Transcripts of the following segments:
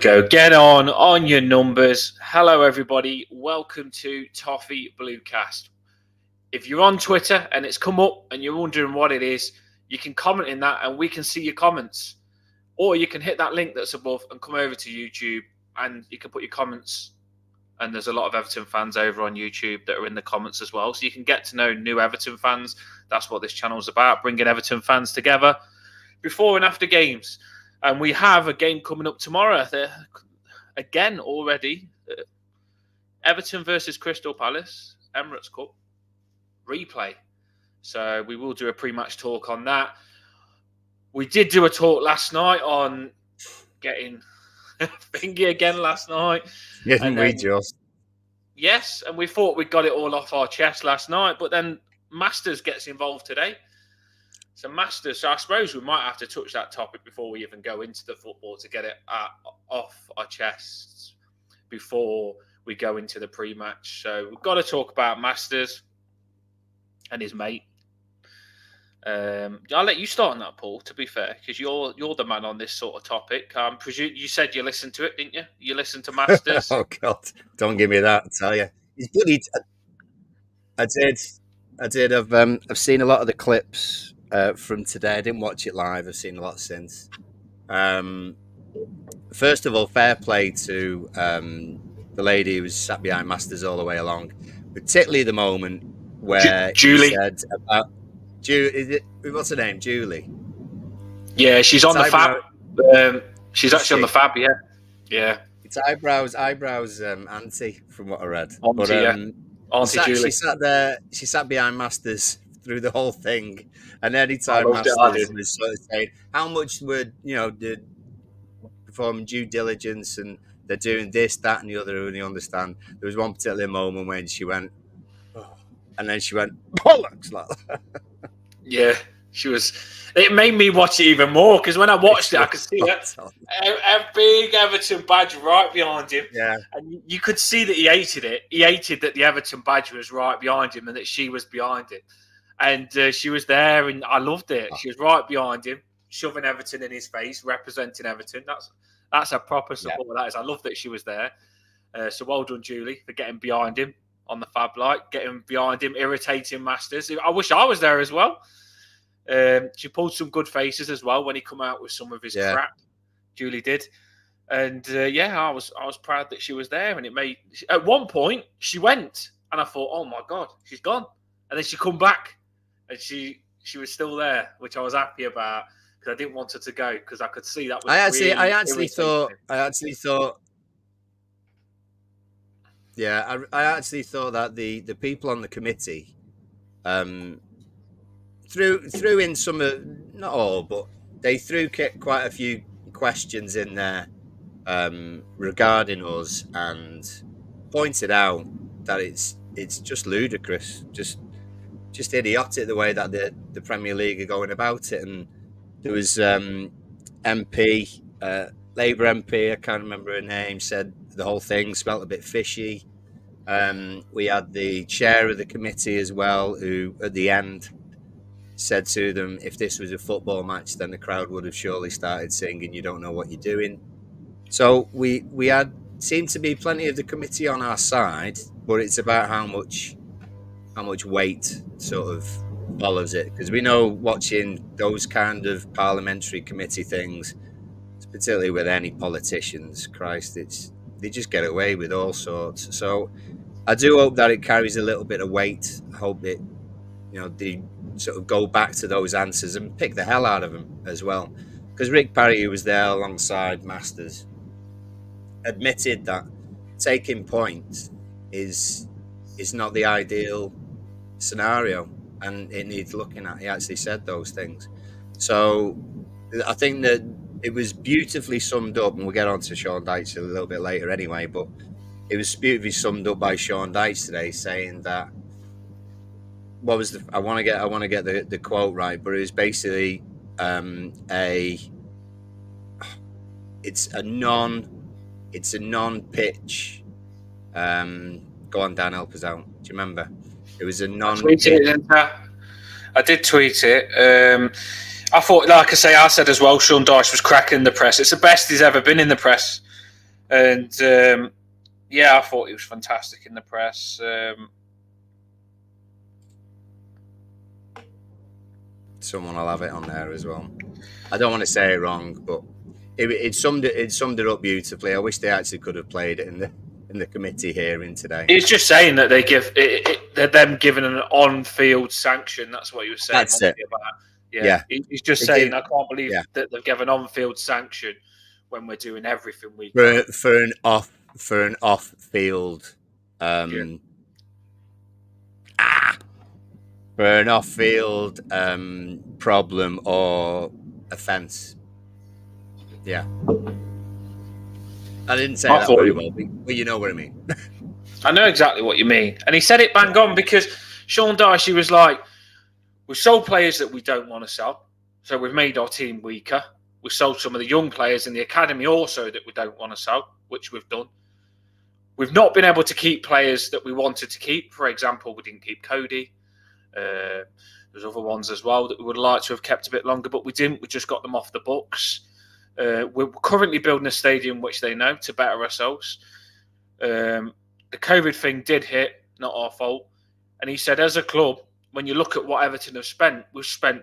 go. Get on your numbers. Hello, everybody. Welcome to Toffee Bluecast. If you're on Twitter and it's come up and you're wondering what it is, you can comment in that and we can see your comments. Or you can hit that link that's above and come over to YouTube and you can put your comments. And there's a lot of Everton fans over on YouTube that are in the comments as well. So you can get to know new Everton fans. That's what this channel's about, bringing Everton fans together before and after games. And we have a game coming up tomorrow. Again, already. Everton versus Crystal Palace, Emirates Cup replay. So we will do a pre-match talk on that. We did do a talk last night on getting thingy again last night. Didn't we just? Yes, and we thought we got it all off our chest last night, but then Masters gets involved today. So I suppose we might have to touch that topic before we even go into the football to get it off our chests before we go into the pre-match. So we've got to talk about Masters and his mate. I'll let you start on that, Paul, to be fair, because you're the man on this sort of topic. You said you listened to it, didn't you? You listened to Masters. Oh, God. Don't give me that, I tell you. He's bloody... I did. I've seen a lot of the clips from today. I didn't watch it live. I've seen a lot since. First of all, fair play to the lady who was sat behind Masters all the way along, particularly the moment where Julie said about what's her name? Julie. Yeah, she's on the Fab. She's actually on the Fab. Yeah. It's eyebrows, auntie, from what I read. Auntie, Auntie Julie. She sat behind Masters through the whole thing, and any time Masters was sort of saying how much we're performing due diligence and they're doing this, that, and the other, and you understand. There was one particular moment when she went, oh, and then she went bollocks like that. Yeah, she was. It made me watch it even more because when I watched it, I could see a big Everton badge right behind him. Yeah, and you could see that he hated it. He hated that the Everton badge was right behind him and that she was behind him. And she was there, and I loved it. She was right behind him, shoving Everton in his face, representing Everton. That's a proper support. Yeah. That is. I love that she was there. So well done, Julie, for getting behind him on the Fab Light, getting behind him, irritating Masters. I wish I was there as well. She pulled some good faces as well when he come out with some of his crap. Julie did, and I was proud that she was there. And it made at one point she went, and I thought, oh my God, she's gone, and then she come back, and she was still there, which I was happy about because I didn't want her to go because I could see that. Was I actually thought. Yeah, I actually thought that the people on the committee, threw in some of, not all, but they threw quite a few questions in there regarding us and pointed out that it's just ludicrous, just idiotic the way that the Premier League are going about it. And there was MP, Labour MP, I can't remember her name, said the whole thing smelt a bit fishy. We had the chair of the committee as well, who at the end said to them, if this was a football match, then the crowd would have surely started singing, "You don't know what you're doing." So we had seemed to be plenty of the committee on our side, but it's about how much weight sort of follows it, because we know watching those kind of parliamentary committee things, particularly with any politicians, Christ, they just get away with all sorts. So I do hope that it carries a little bit of weight. I hope it, they sort of go back to those answers and pick the hell out of them as well. Because Rick Parry, who was there alongside Masters, admitted that taking points is not the ideal scenario and it needs looking at. He actually said those things. So I think that it was beautifully summed up, and we'll get on to Sean Dyche a little bit later anyway, but it was beautifully summed up by Sean Dyche today, saying that I want to get the quote right, but it was basically it's a non-pitch. Go on, Dan, help us out. Do you remember? It was a non-pitch. I did tweet it. I thought, like I said as well, Sean Dyche was cracking the press. It's the best he's ever been in the press. And I thought he was fantastic in the press. Someone will have it on there as well. I don't want to say it wrong, but it summed it up beautifully. I wish they actually could have played it in the committee hearing today. He's just saying that they're them giving an on-field sanction. That's what he was saying. That's it. Yeah. He's just saying, I can't believe that they've given an on-field sanction when we're doing everything we can for an off-field for an off-field problem or offence. Yeah. I didn't say that very well, but you know what I mean. I know exactly what you mean. And he said it bang on, because Sean Dyche, he was like, we've sold players that we don't want to sell, so we've made our team weaker. We sold some of the young players in the academy also that we don't want to sell, which we've done. We've not been able to keep players that we wanted to keep. For example, we didn't keep Cody. There's other ones as well that we would like to have kept a bit longer, but we didn't. We just got them off the books. We're currently building a stadium, which they know, to better ourselves. The COVID thing did hit, not our fault. And he said, as a club, when you look at what Everton have spent, we've spent.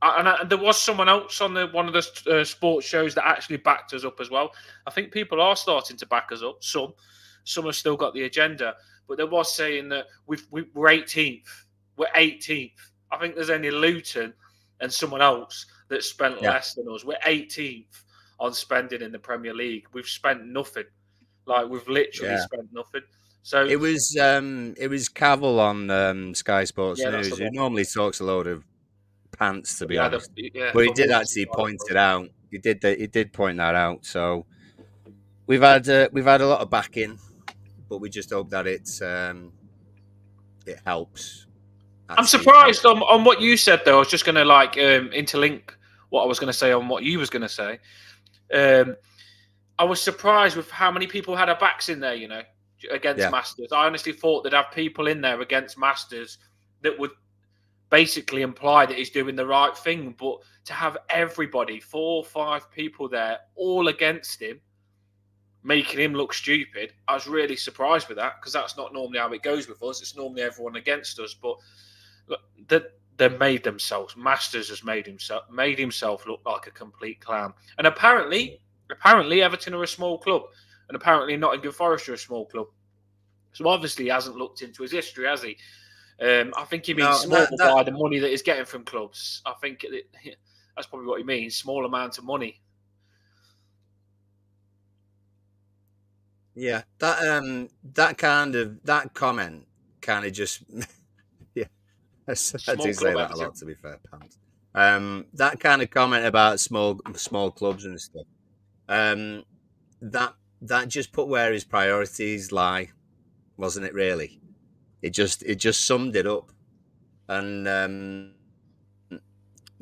And there was someone else on one of the sports shows that actually backed us up as well. I think people are starting to back us up. Some have still got the agenda, but there was saying that we're 18th. We're 18th. I think there's only Luton and someone else that spent less than us. We're 18th on spending in the Premier League. We've spent nothing. Like, we've literally spent nothing. So it was Cavill on Sky Sports News, who normally talks a load of pants, to be honest. But he did actually point it out. He did point that out. So we've had a lot of backing, but we just hope that it helps. I'm surprised on what you said, though. I was just going to interlink what I was going to say on what you was going to say. I was surprised with how many people had their backs in there, against Masters. I honestly thought they'd have people in there against Masters that would basically imply that he's doing the right thing. But to have everybody, 4 or 5 people there, all against him, making him look stupid, I was really surprised with that, because that's not normally how it goes with us. It's normally everyone against us. But they made themselves. Masters has made himself look like a complete clown. And apparently Everton are a small club, and apparently Nottingham Forest are a small club. So obviously he hasn't looked into his history, has he? I think he means small by the money that he's getting from clubs. I think that's probably what he means. Small amount of money. Yeah, that comment kind of just I do say that a lot, to be fair, Pants. That kind of comment about small clubs and stuff. That just put where his priorities lie, wasn't it? Really, it just summed it up. And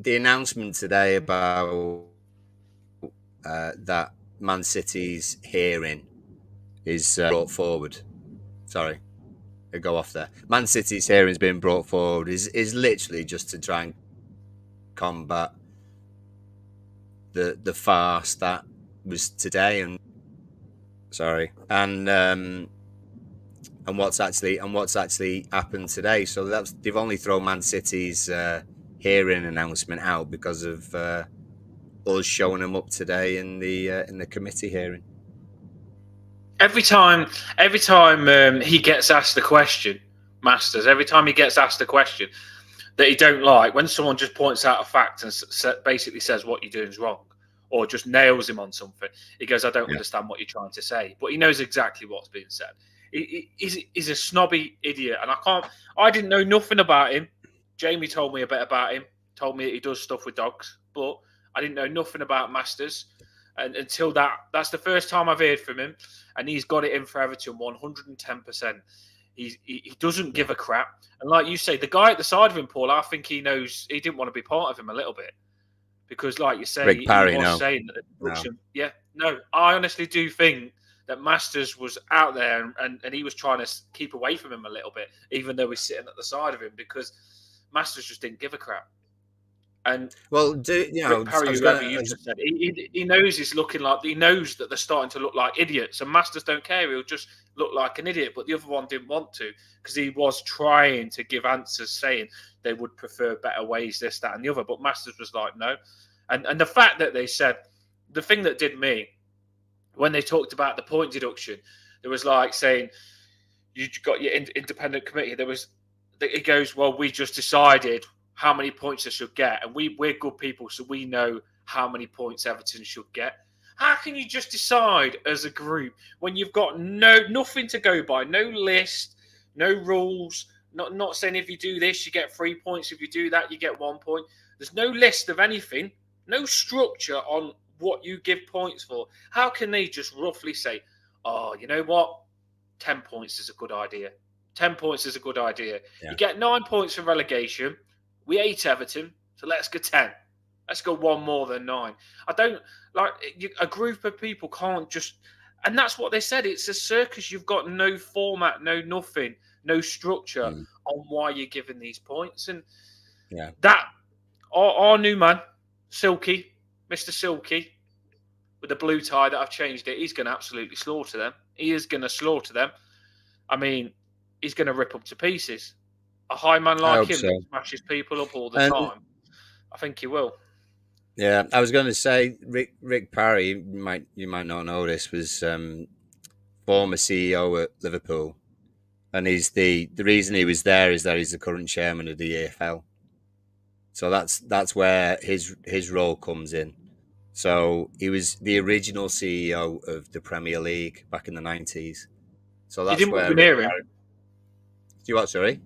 the announcement today about that Man City's hearing is brought forward. Sorry, I go off there. Man City's hearing's been brought forward is literally just to try and combat the farce that was today, and what's actually happened today. So they've only thrown Man City's hearing announcement out because of us showing them up today in the committee hearing. Every time he gets asked the question, Masters, every time he gets asked a question that he don't like, when someone just points out a fact and basically says what you're doing is wrong, or just nails him on something, he goes, I don't understand what you're trying to say. But he knows exactly what's being said. He's a snobby idiot, and I didn't know nothing about him. Jamie told me a bit about him, told me that he does stuff with dogs, but I didn't know nothing about Masters. And until that's the first time I've heard from him, and he's got it in for Everton 110%. He doesn't give a crap. And like you say, the guy at the side of him, Paul, I think he knows he didn't want to be part of him a little bit. Because like you say, Rick Parry, he was saying that the production. No, I honestly do think that Masters was out there and he was trying to keep away from him a little bit, even though he's sitting at the side of him, because Masters just didn't give a crap. And Well, Rick I Parry, was whoever gonna. you just said, he knows he's looking like, he knows that they're starting to look like idiots, and Masters don't care. He'll just look like an idiot. But the other one didn't want to, because he was trying to give answers saying they would prefer better ways, this, that, and the other. But Masters was like, no. And the fact that they said, the thing that did me, when they talked about the point deduction, there was like saying, you got your independent committee. It goes, well, we just decided how many points they should get, and we're good people, so we know how many points Everton should get. How can you just decide as a group when you've got nothing to go by, no list, no rules, not saying if you do this you get 3 points, if you do that you get 1 point. There's no list of anything, no structure on what you give points for. How can they just roughly say, oh, you know what, 10 points is a good idea. 10 points is a good idea. Yeah. You get 9 points for relegation. We hate Everton, so let's go 10. Let's go one more than 9. I don't like a group of people can't just, and that's what they said. It's a circus. You've got no format, no nothing, no structure on why you're giving these points. And that our new man, Silky, Mr. Silky, with the blue tie that I've changed it, he's going to absolutely slaughter them. He is going to slaughter them. I mean, he's going to rip up to pieces. A high man like him that smashes people up all the time. I think he will. Yeah, I was going to say Rick Parry. You might not know this, was former CEO at Liverpool, and he's the reason he was there is that he's the current chairman of the EFL. So that's where his role comes in. So he was the original CEO of the Premier League back in the 90s. So that's where. You near him. Do you what? Sorry.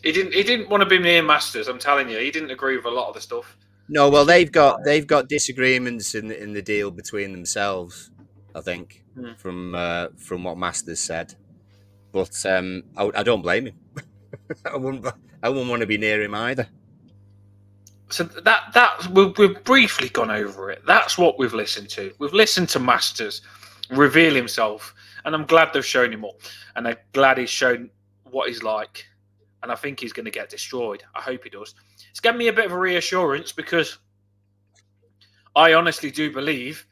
He didn't want to be near Masters. I'm telling you, he didn't agree with a lot of the stuff. No, well, they've got disagreements in the deal between themselves, I think, from what Masters said. But I don't blame him. I wouldn't want to be near him either. So that we've briefly gone over it. That's what we've listened to. We've listened to Masters reveal himself, and I'm glad they've shown him up, and I'm glad he's shown what he's like. And I think he's going to get destroyed. I hope he does. It's given me a bit of a reassurance, because I honestly do believe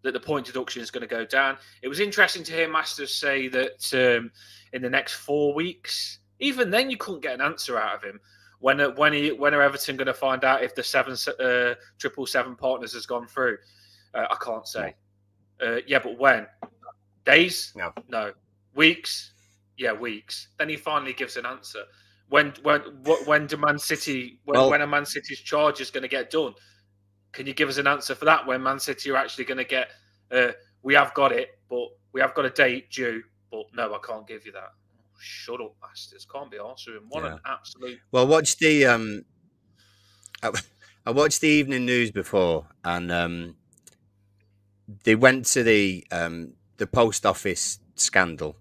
that the point deduction is going to go down. It was interesting to hear Masters say that in the next 4 weeks, even then you couldn't get an answer out of him. When are Everton going to find out if the 777 partners has gone through? I can't say. Yeah, but when? Days? No. Weeks? Yeah, weeks. Then he finally gives an answer. When do Man City when are Man City's charges going to get done? Can you give us an answer for that? When Man City are actually going to get? We have got it, but we have got a date due. But no, I can't give you that. Shut up, Masters. Can't be answering. What an absolute. Well, watch the I watched the evening news before, and they went to the post office scandal,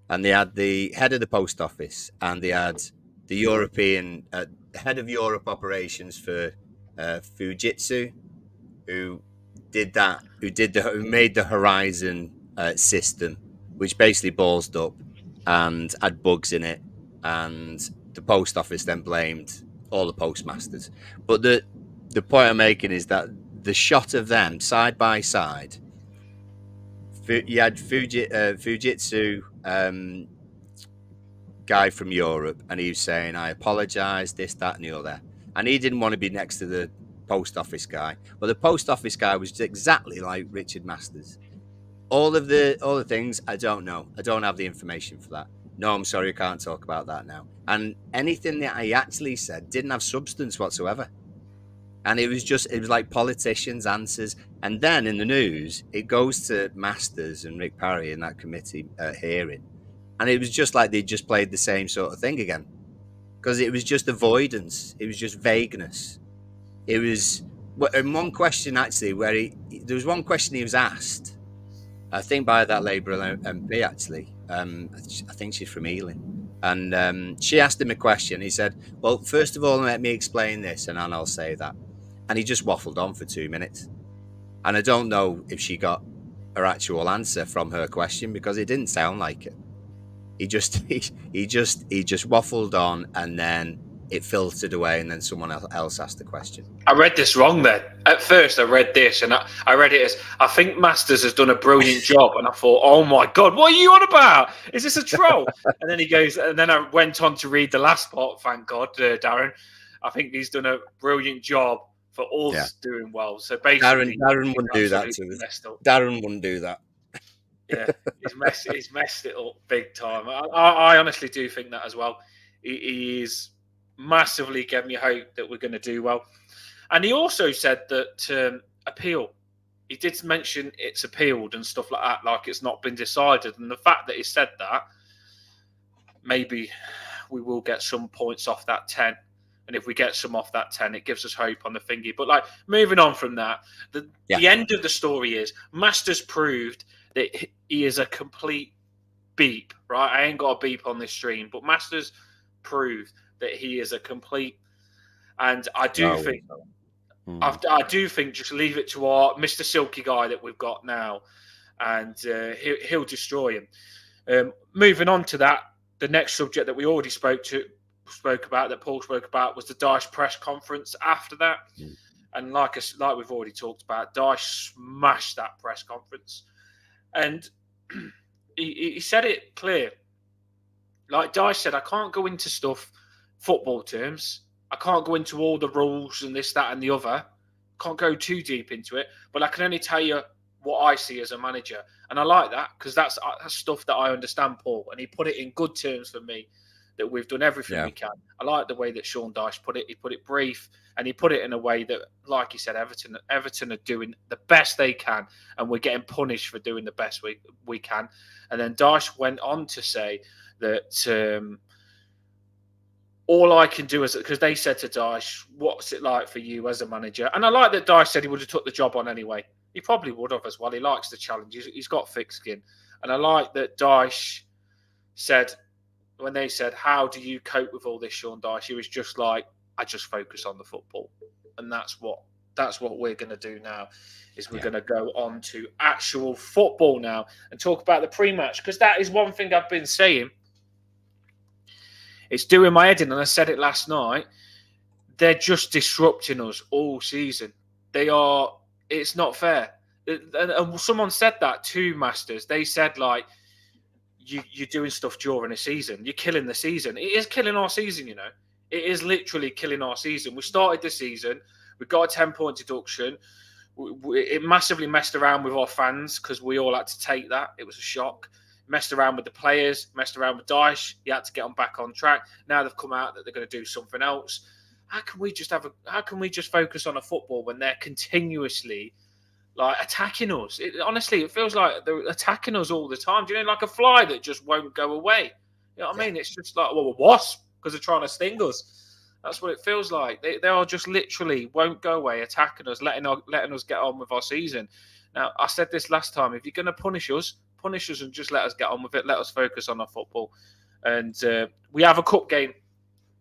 and they had the head of the post office, and they had the European head of Europe operations for Fujitsu, who made the Horizon system, which basically ballsed up and had bugs in it, and the post office then blamed all the postmasters. But the point I'm making is that the shot of them side by side, you had Fujitsu guy from Europe, and he was saying, I apologize, this, that, and the other, and he didn't want to be next to the post office guy. But the post office guy was exactly like Richard Masters. All the things, I don't know. I don't have the information for that. No, I'm sorry, I can't talk about that now. And anything that I actually said didn't have substance whatsoever. And it was like politicians' answers. And then in the news, it goes to Masters and Rick Parry in that committee hearing. And it was just like they just played the same sort of thing again. Because it was just avoidance. It was just vagueness. It was, in one question actually, there was one question he was asked, I think by that Labour MP actually. I think she's from Ealing. And she asked him a question. He said, well, first of all, let me explain this, and then I'll say that. And he just waffled on for 2 minutes. And I don't know if she got her actual answer from her question, because it didn't sound like it. He just waffled on, and then it filtered away, and then someone else asked the question. I read this wrong then. At first, I read this, and I read it as, I think Masters has done a brilliant job. And I thought, oh my God, what are you on about? Is this a troll? And then he goes, and then I went on to read the last part, thank God, Darren. I think he's done a brilliant job for us doing well. So basically, Darren wouldn't do that to us. Darren wouldn't do that. Yeah, he's messed it up big time. I honestly do think that as well. He is massively giving me hope that we're going to do well. And he also said that appeal. He did mention it's appealed and stuff like that, like it's not been decided. And the fact that he said that, maybe we will get some points off that 10. And if we get some off that 10, it gives us hope on the thingy. But like moving on from that, the end of the story is Masters proved that he is a complete beep, right? I ain't got a beep on this stream, but Masters proved that he is a complete. And I do think, I do think, just leave it to our Mr. Silky guy that we've got now, and he'll destroy him. Moving on to that, the next subject that we already spoke about, that Paul spoke about, was the Dyche press conference after that. And like we've already talked about, Dyche smashed that press conference. And he said it clear. Like Dyche said, I can't go into stuff, football terms. I can't go into all the rules and this, that, and the other. Can't go too deep into it. But I can only tell you what I see as a manager. And I like that, because that's stuff that I understand, Paul. And he put it in good terms for me, that we've done everything we can. I like the way that Sean Dyche put it. He put it brief, and he put it in a way that, like he said, Everton are doing the best they can, and we're getting punished for doing the best we can. And then Dyche went on to say that all I can do is, because they said to Dyche, what's it like for you as a manager? And I like that Dyche said he would have took the job on anyway. He probably would have as well. He likes the challenge. He's got thick skin. And I like that Dyche said, when they said, how do you cope with all this, Sean Dyche? He was just like, I just focus on the football. And that's what we're going to do now, is we're going to go on to actual football now and talk about the pre-match, because that is one thing I've been saying. It's doing my head in, and I said it last night. They're just disrupting us all season. It's not fair. And someone said that to Masters. They said, like, you're doing stuff during a season. You're killing the season. It is killing our season, you know. It is literally killing our season. We started the season. We got a 10-point deduction. It massively messed around with our fans, because we all had to take that. It was a shock. Messed around with the players, messed around with Dyche. He had to get them back on track. Now they've come out that they're going to do something else. How can we just focus on a football when they're continuously like attacking us? Honestly, it feels like they're attacking us all the time. Do you know, like a fly that just won't go away? You know what I mean? It's just like, well, a wasp, because they're trying to sting us. That's what it feels like. They are just literally won't go away, attacking us, letting us get on with our season. Now, I said this last time. If you're going to punish us and just let us get on with it. Let us focus on our football. And we have a cup game.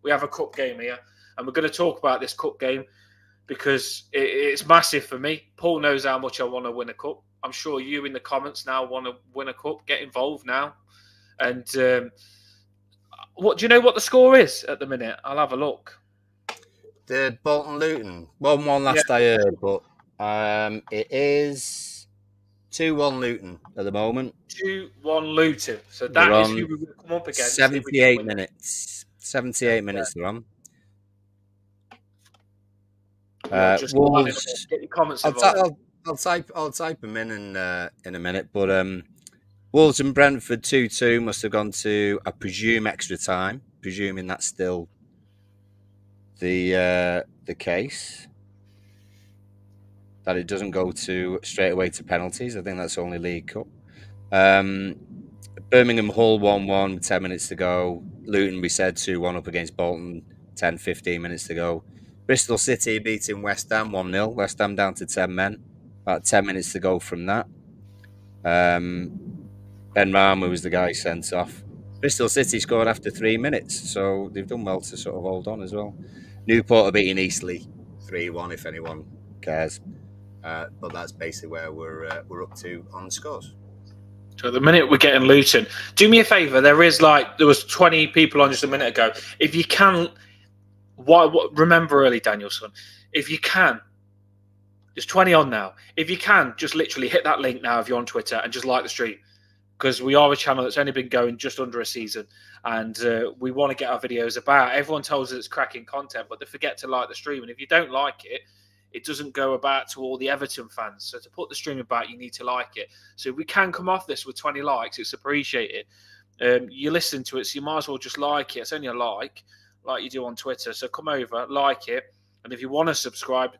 We have a cup game here. And we're going to talk about this cup game, because it's massive for me. Paul knows how much I want to win a cup. I'm sure you in the comments now want to win a cup. Get involved now. And what do you know what the score is at the minute? I'll have a look. The Bolton Luton 1-1 last I heard, but it is 2-1 Luton at the moment. 2-1 Luton. So that is who we will come up against. 78 minutes. 78 minutes they're on. Wolves. Get your comments involved. I'll type them in a minute. But Wolves and Brentford 2-2 must have gone to, I presume, extra time. Presuming that's still the case. That it doesn't go straight away to penalties. I think that's only League Cup. Birmingham Hull 1-1 with 10 minutes to go. Luton, we said 2-1 up against Bolton, 10-15 minutes to go. Bristol City beating West Ham 1-0. West Ham down to 10 men. About 10 minutes to go from that. Ben Rama was the guy sent off. Bristol City scored after 3 minutes, so they've done well to sort of hold on as well. Newport are beating Eastleigh 3-1, if anyone cares. But that's basically where we're up to on the scores. So at the minute we're getting Luton. Do me a favour. There was 20 people on just a minute ago. If you can remember early, Danielson, if you can, there's 20 on now. If you can, just literally hit that link now if you're on Twitter and just like the stream, because we are a channel that's only been going just under a season, and we want to get our videos about. Everyone tells us it's cracking content, but they forget to like the stream. And if you don't like it, it doesn't go about to all the Everton fans. So to put the stream about, you need to like it. So if we can come off this with 20 likes, it's appreciated. You listen to it, so you might as well just like it. It's only a like you do on Twitter. So come over, like it. And if you want to subscribe.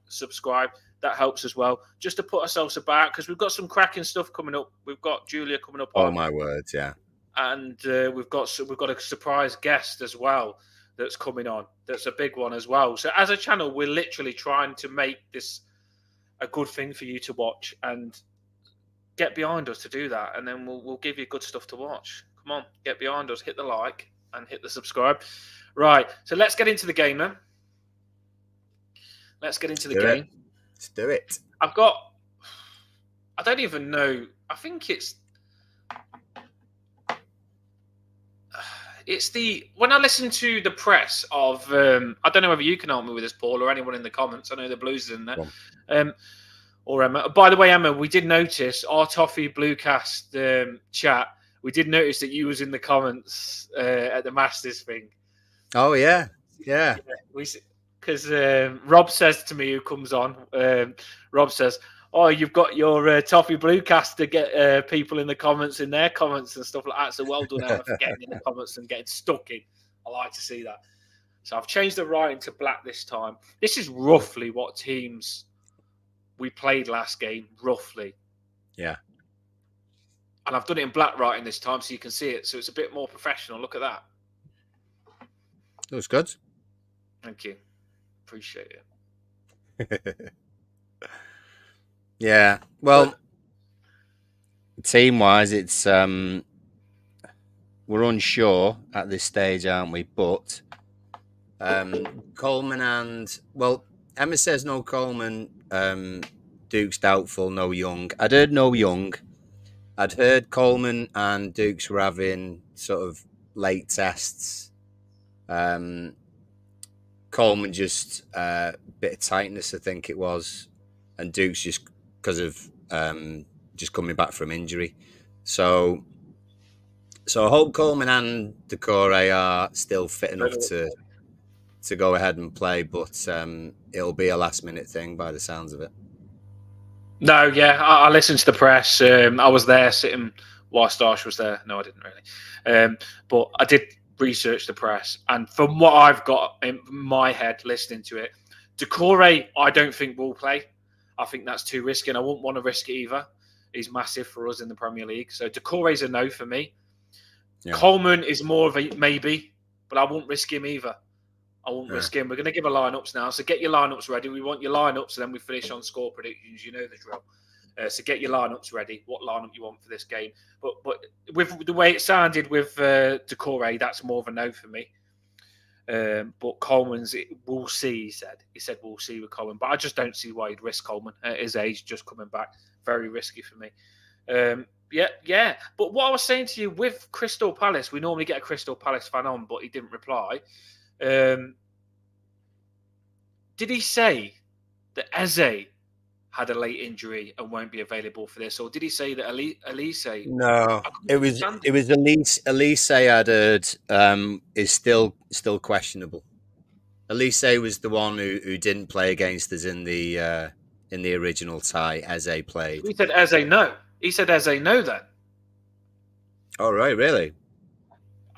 That helps as well, just to put ourselves about, because we've got some cracking stuff coming up. We've got Julia coming up. Oh my words, yeah. And we've got a surprise guest as well that's coming on. That's a big one as well. So as a channel, we're literally trying to make this a good thing for you to watch, and get behind us to do that. And then we'll give you good stuff to watch. Come on, get behind us, hit the like and hit the subscribe. Right, so let's get into the game then. Let's get into the game. Let's do it. I don't even know. I think it's when I listen to the press of, I don't know whether you can help me with this, Paul, or anyone in the comments. I know the Blues is in there. Or Emma. By the way, Emma, we did notice our Toffee Bluecast chat. We did notice that you was in the comments at the Masters thing. Oh, yeah. Yeah. Because Rob says to me, who comes on, Rob says, "Oh, you've got your Toffee Bluecast to get people in the comments, in their comments and stuff like that." So well done, Emma, for getting in the comments and getting stuck in. I like to see that. So I've changed the writing to black this time. This is roughly what teams we played last game, roughly. Yeah. And I've done it in black writing this time, so you can see it. So it's a bit more professional. Look at that. That was good. Thank you. Appreciate it. Yeah. Well, team-wise, it's we're unsure at this stage, aren't we? But Coleman and, well, Emma says no Coleman, Duke's doubtful, no Young. I'd heard no Young. I'd heard Coleman and Dukes were having sort of late tests. Coleman just a bit of tightness, I think it was, and Dukes just because of just coming back from injury. So I hope Coleman and Decore are still fit enough to go ahead and play, but it'll be a last minute thing by the sounds of it. No, yeah, I listened to the press. I was there sitting whilst Arsh was there. No, I didn't really. But I did research the press. And from what I've got in my head listening to it, Decore, I don't think will play. I think that's too risky, and I wouldn't want to risk it either. He's massive for us in the Premier League. So Decore's a no for me. Yeah. Coleman is more of a maybe, but I won't risk him either. I won't risk him. We're going to give a lineups now. So get your lineups ready. We want your lineups, and then we finish on score predictions. You know the drill. So get your lineups ready. What lineup you want for this game? But with the way it sounded with Decore, that's more of a no for me. But Coleman's, we'll see. He said we'll see with Coleman. But I just don't see why he'd risk Coleman at his age, just coming back. Very risky for me. Yeah. But what I was saying to you with Crystal Palace, we normally get a Crystal Palace fan on, but he didn't reply. Did he say that Eze had a late injury and won't be available for this, or did he say that Elise? No, it was Elise. Elise I'd heard is still questionable. Elise was the one who didn't play against us in the original tie. Eze played. He said Eze no. He said Eze no then. Oh right, really?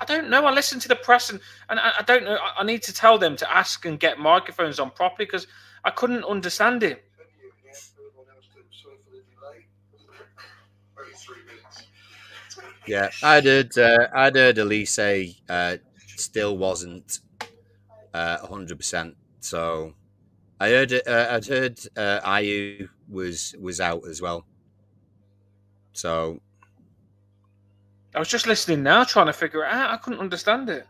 I don't know. I listened to the press and I don't know. I need to tell them to ask and get microphones on properly because I couldn't understand it. Yeah, I'd heard Elise still wasn't 100%. So I'd heard Ayew was out as well. So I was just listening now, trying to figure it out. I couldn't understand it.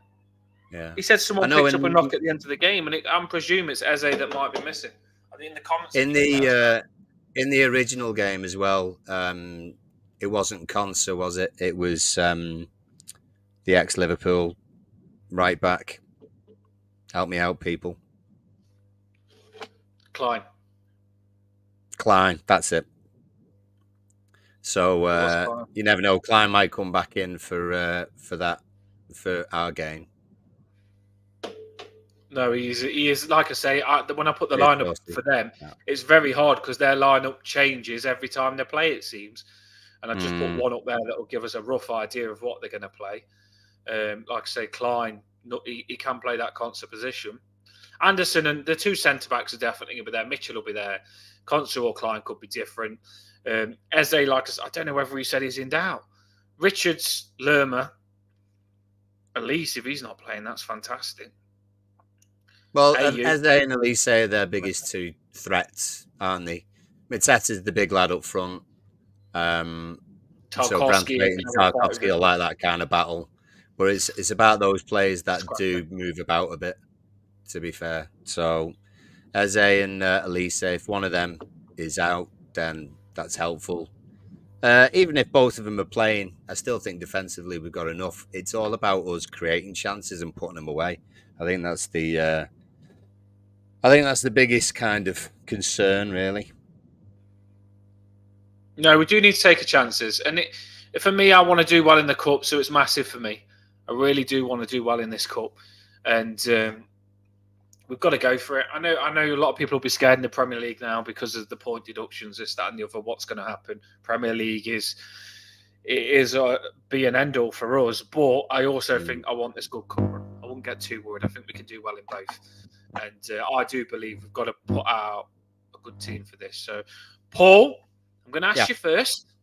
Yeah, he said someone picked up a knock at the end of the game, and I'm presuming it's Eze that might be missing. I think in the comments in the original game as well. It wasn't Konsa, was it? It was the ex-Liverpool right back. Help me out, people. Klein. Klein, that's it. So It was Klein. you never know. Klein might come back in for our game. No, he is like I say. When I put the Bit lineup toasty. for them, Yeah. it's very hard because their lineup changes every time they play. It seems, and I just put Mm. one up there that will give us a rough idea of what they're going to play. Like I say, Klein, he can play that concert position. Anderson and the two centre backs are definitely going to be there. Mitchell will be there. Concert or Klein could be different. Eze, I don't know whether he said he's in doubt. Richards, Lerma, at least if he's not playing, that's fantastic. Well, Ayew. Eze and Elise are their biggest two threats, aren't they? Miteta's the big lad up front. So Tarkowski Branthwaite and Tarkowski will like that kind of battle. But it's about those players that do move about a bit, to be fair. So Eze and Elise, if one of them is out, then that's helpful. Even if both of them are playing, I still think defensively we've got enough. It's all about us creating chances and putting them away. I think that's the biggest kind of concern, really. No, we do need to take chances, and for me, I want to do well in the cup, so it's massive for me. I really do want to do well in this cup, and we've got to go for it. I know a lot of people will be scared in the Premier League now because of the point deductions, this, that, and the other. What's going to happen? Premier League is be an end all for us, but I also think I want this good cup run. I won't get too worried. I think we can do well in both, and I do believe we've got to put out a good team for this. So, Paul, I'm going to ask you first.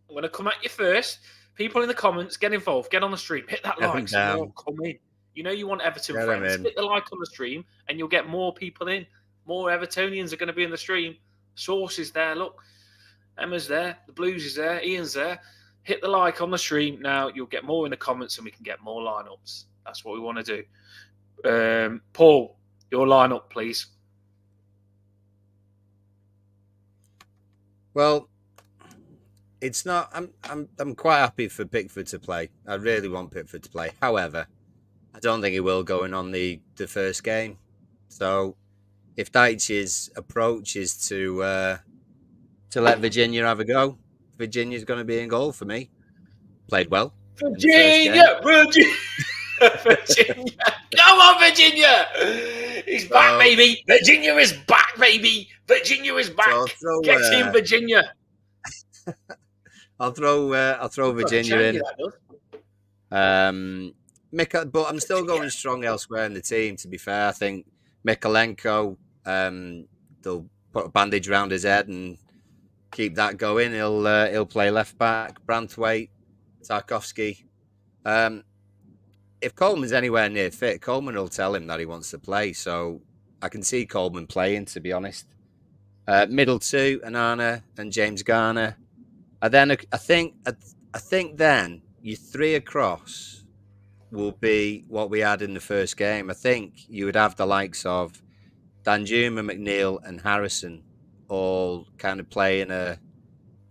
I'm going to come at you first. People in the comments, get involved. Get on the stream. Hit that like. Some more come in. You know you want Everton friends. Hit the like on the stream and you'll get more people in. More Evertonians are going to be in the stream. Source is there. Look. Emma's there. The Blues is there. Ian's there. Hit the like on the stream now. You'll get more in the comments and we can get more lineups. That's what we want to do. Paul, your lineup, please. Well, it's not. I'm quite happy for Pickford to play. I really want Pickford to play. However, I don't think he will going on the first game. So, if Dyche's approach is to let Virginia have a go, Virginia's going to be in goal for me. Played well. Virginia. Virginia. Come on, Virginia. He's back, baby. Virginia is back, baby. Virginia is back. So get in, Virginia. I'll throw Virginia in. But I'm still going strong elsewhere in the team. To be fair, I think Mikalenko, they'll put a bandage around his head and keep that going. He'll play left back. Branthwaite, Tarkowski. If Coleman's anywhere near fit, Coleman will tell him that he wants to play. So I can see Coleman playing, to be honest. Middle two, Onana and James Garner. And then I think then your three across will be what we had in the first game. I think you would have the likes of Danjuma, McNeil, and Harrison all kind of playing a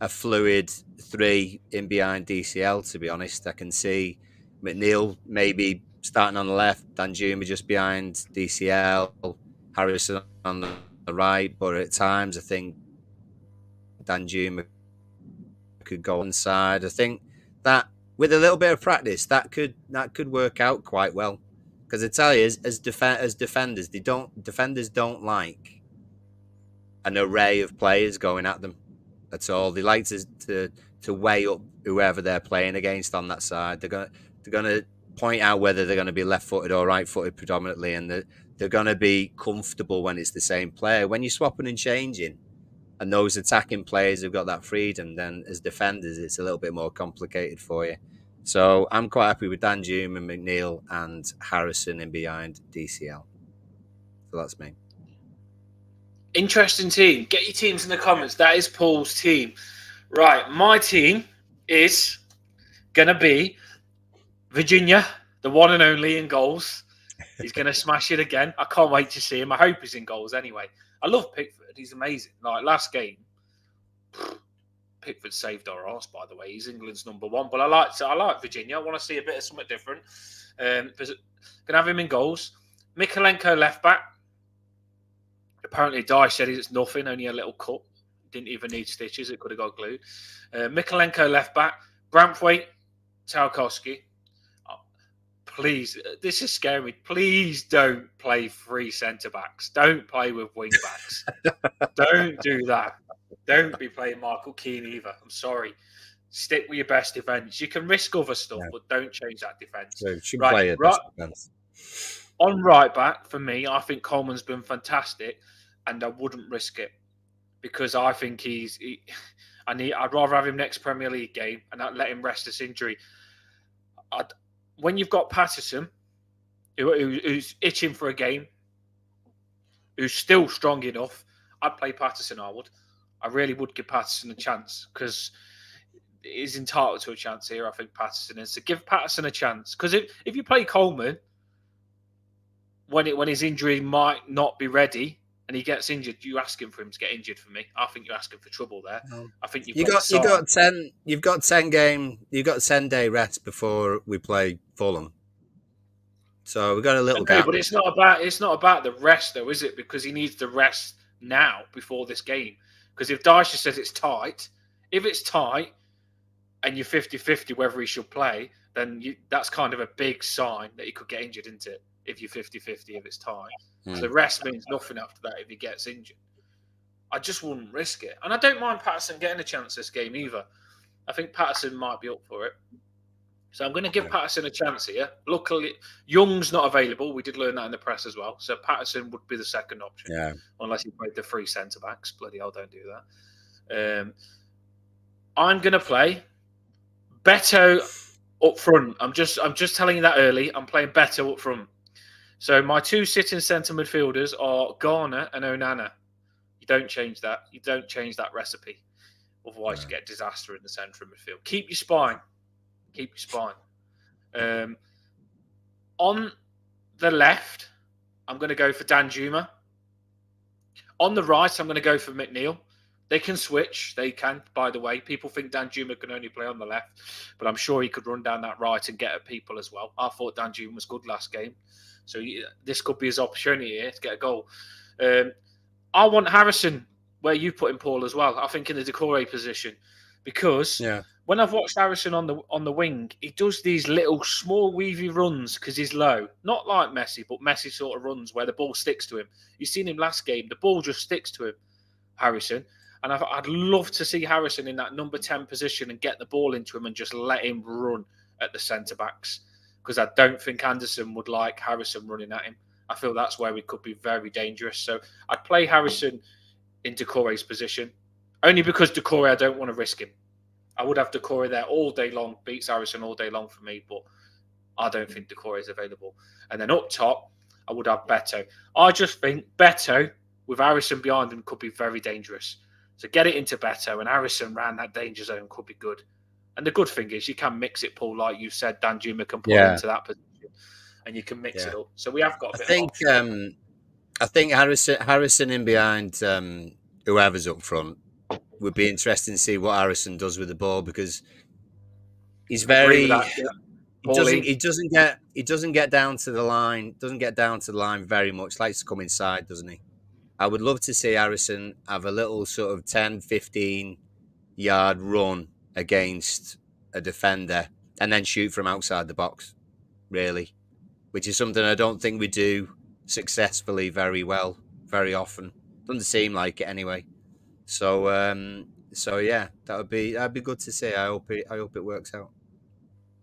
fluid three in behind DCL, to be honest. I can see McNeil maybe starting on the left, Danjuma just behind DCL, Harrison on the right. But at times, I think Danjuma could go inside. I think that with a little bit of practice, that could work out quite well. Because I tell you, as defenders, defenders don't like an array of players going at them at all. They like to weigh up whoever they're playing against on that side. They're gonna point out whether they're going to be left-footed or right-footed predominantly, and they're going to be comfortable when it's the same player. When you're swapping and changing, and those attacking players have got that freedom, then as defenders, it's a little bit more complicated for you. So I'm quite happy with Danjuma, McNeil, and Harrison in behind DCL. So that's me. Interesting team. Get your teams in the comments. That is Paul's team. Right, my team is going to be Virginia, the one and only in goals. He's going to smash it again. I can't wait to see him. I hope he's in goals anyway. I love Pickford. He's amazing. Like last game, Pickford saved our arse, by the way. He's England's number one. But I like Virginia. I want to see a bit of something different. Going to have him in goals. Mikalenko left back. Apparently, Dyche said it's nothing, only a little cut. Didn't even need stitches. It could have got glued. Mikalenko left back. Branthwaite, Tarkowski. Oh, please, this is scary. Please don't play 3 centre-backs. Don't play with wing-backs. Don't do that. Don't be playing Michael Keane either. I'm sorry. Stick with your best defence. You can risk other stuff, but don't change that defence. So should play a best defence. On right back, for me, I think Coleman's been fantastic, and I wouldn't risk it because I think I'd rather have him next Premier League game and not let him rest this injury. When you've got Patterson, who's itching for a game, who's still strong enough, I'd play Patterson. I really would give Patterson a chance because he's entitled to a chance here. I think Patterson is. So give Patterson a chance because if you play Coleman when his injury might not be ready and he gets injured, you asking for him to get injured for me. I think you're asking for trouble there. I think you've got 10 day rest before we play Fulham. So we've got a little gap. But it's not about the rest though, is it? Because he needs the rest now before this game. Because if Dyche says it's tight, if it's tight and you're 50-50 whether he should play, then that's kind of a big sign that he could get injured, isn't it? If you're 50-50, if it's tight. So the rest means nothing after that if he gets injured. I just wouldn't risk it. And I don't mind Patterson getting a chance this game either. I think Patterson might be up for it. So I'm going to give Patterson a chance here. Luckily, Young's not available. We did learn that in the press as well. So Patterson would be the second option. Unless he played the 3 centre-backs. Bloody hell, don't do that. I'm going to play Beto up front. I'm just telling you that early. I'm playing Beto up front. So my 2 sitting centre midfielders are Garner and Onana. You don't change that. You don't change that recipe. Otherwise, you get disaster in the centre of midfield. Keep your spine. On the left, I'm going to go for Danjuma. On the right, I'm going to go for McNeil. They can switch. They can, by the way. People think Danjuma can only play on the left, but I'm sure he could run down that right and get at people as well. I thought Danjuma was good last game. So this could be his opportunity here to get a goal. I want Harrison where you put him, Paul, as well. I think in the Decore position. Because when I've watched Harrison on the wing, he does these little small weavy runs because he's low. Not like Messi, but Messi sort of runs where the ball sticks to him. You've seen him last game. The ball just sticks to him, Harrison. And I'd love to see Harrison in that number 10 position and get the ball into him and just let him run at the centre-backs. Because I don't think Anderson would like Harrison running at him. I feel that's where we could be very dangerous. So I'd play Harrison in Decore's position. Only because Decore, I don't want to risk him. I would have Decore there all day long, beats Harrison all day long for me, but I don't think Decore is available. And then up top, I would have Beto. I just think Beto, with Harrison behind him, could be very dangerous. So get it into Beto, and Harrison round that danger zone could be good. And the good thing is you can mix it, Paul, like you said, Danjuma can pull into that position, and you can mix it up. So we have got a bit of option. I think Harrison in behind whoever's up front would be interesting to see what Harrison does with the ball because he's very he doesn't get down to the line very much. Likes to come inside, doesn't he? I would love to see Harrison have a little sort of 10-15 yard run against a defender and then shoot from outside the box, really, which is something I don't think we do successfully very often. Doesn't seem like it anyway. So yeah, that'd be good to see. I hope it works out.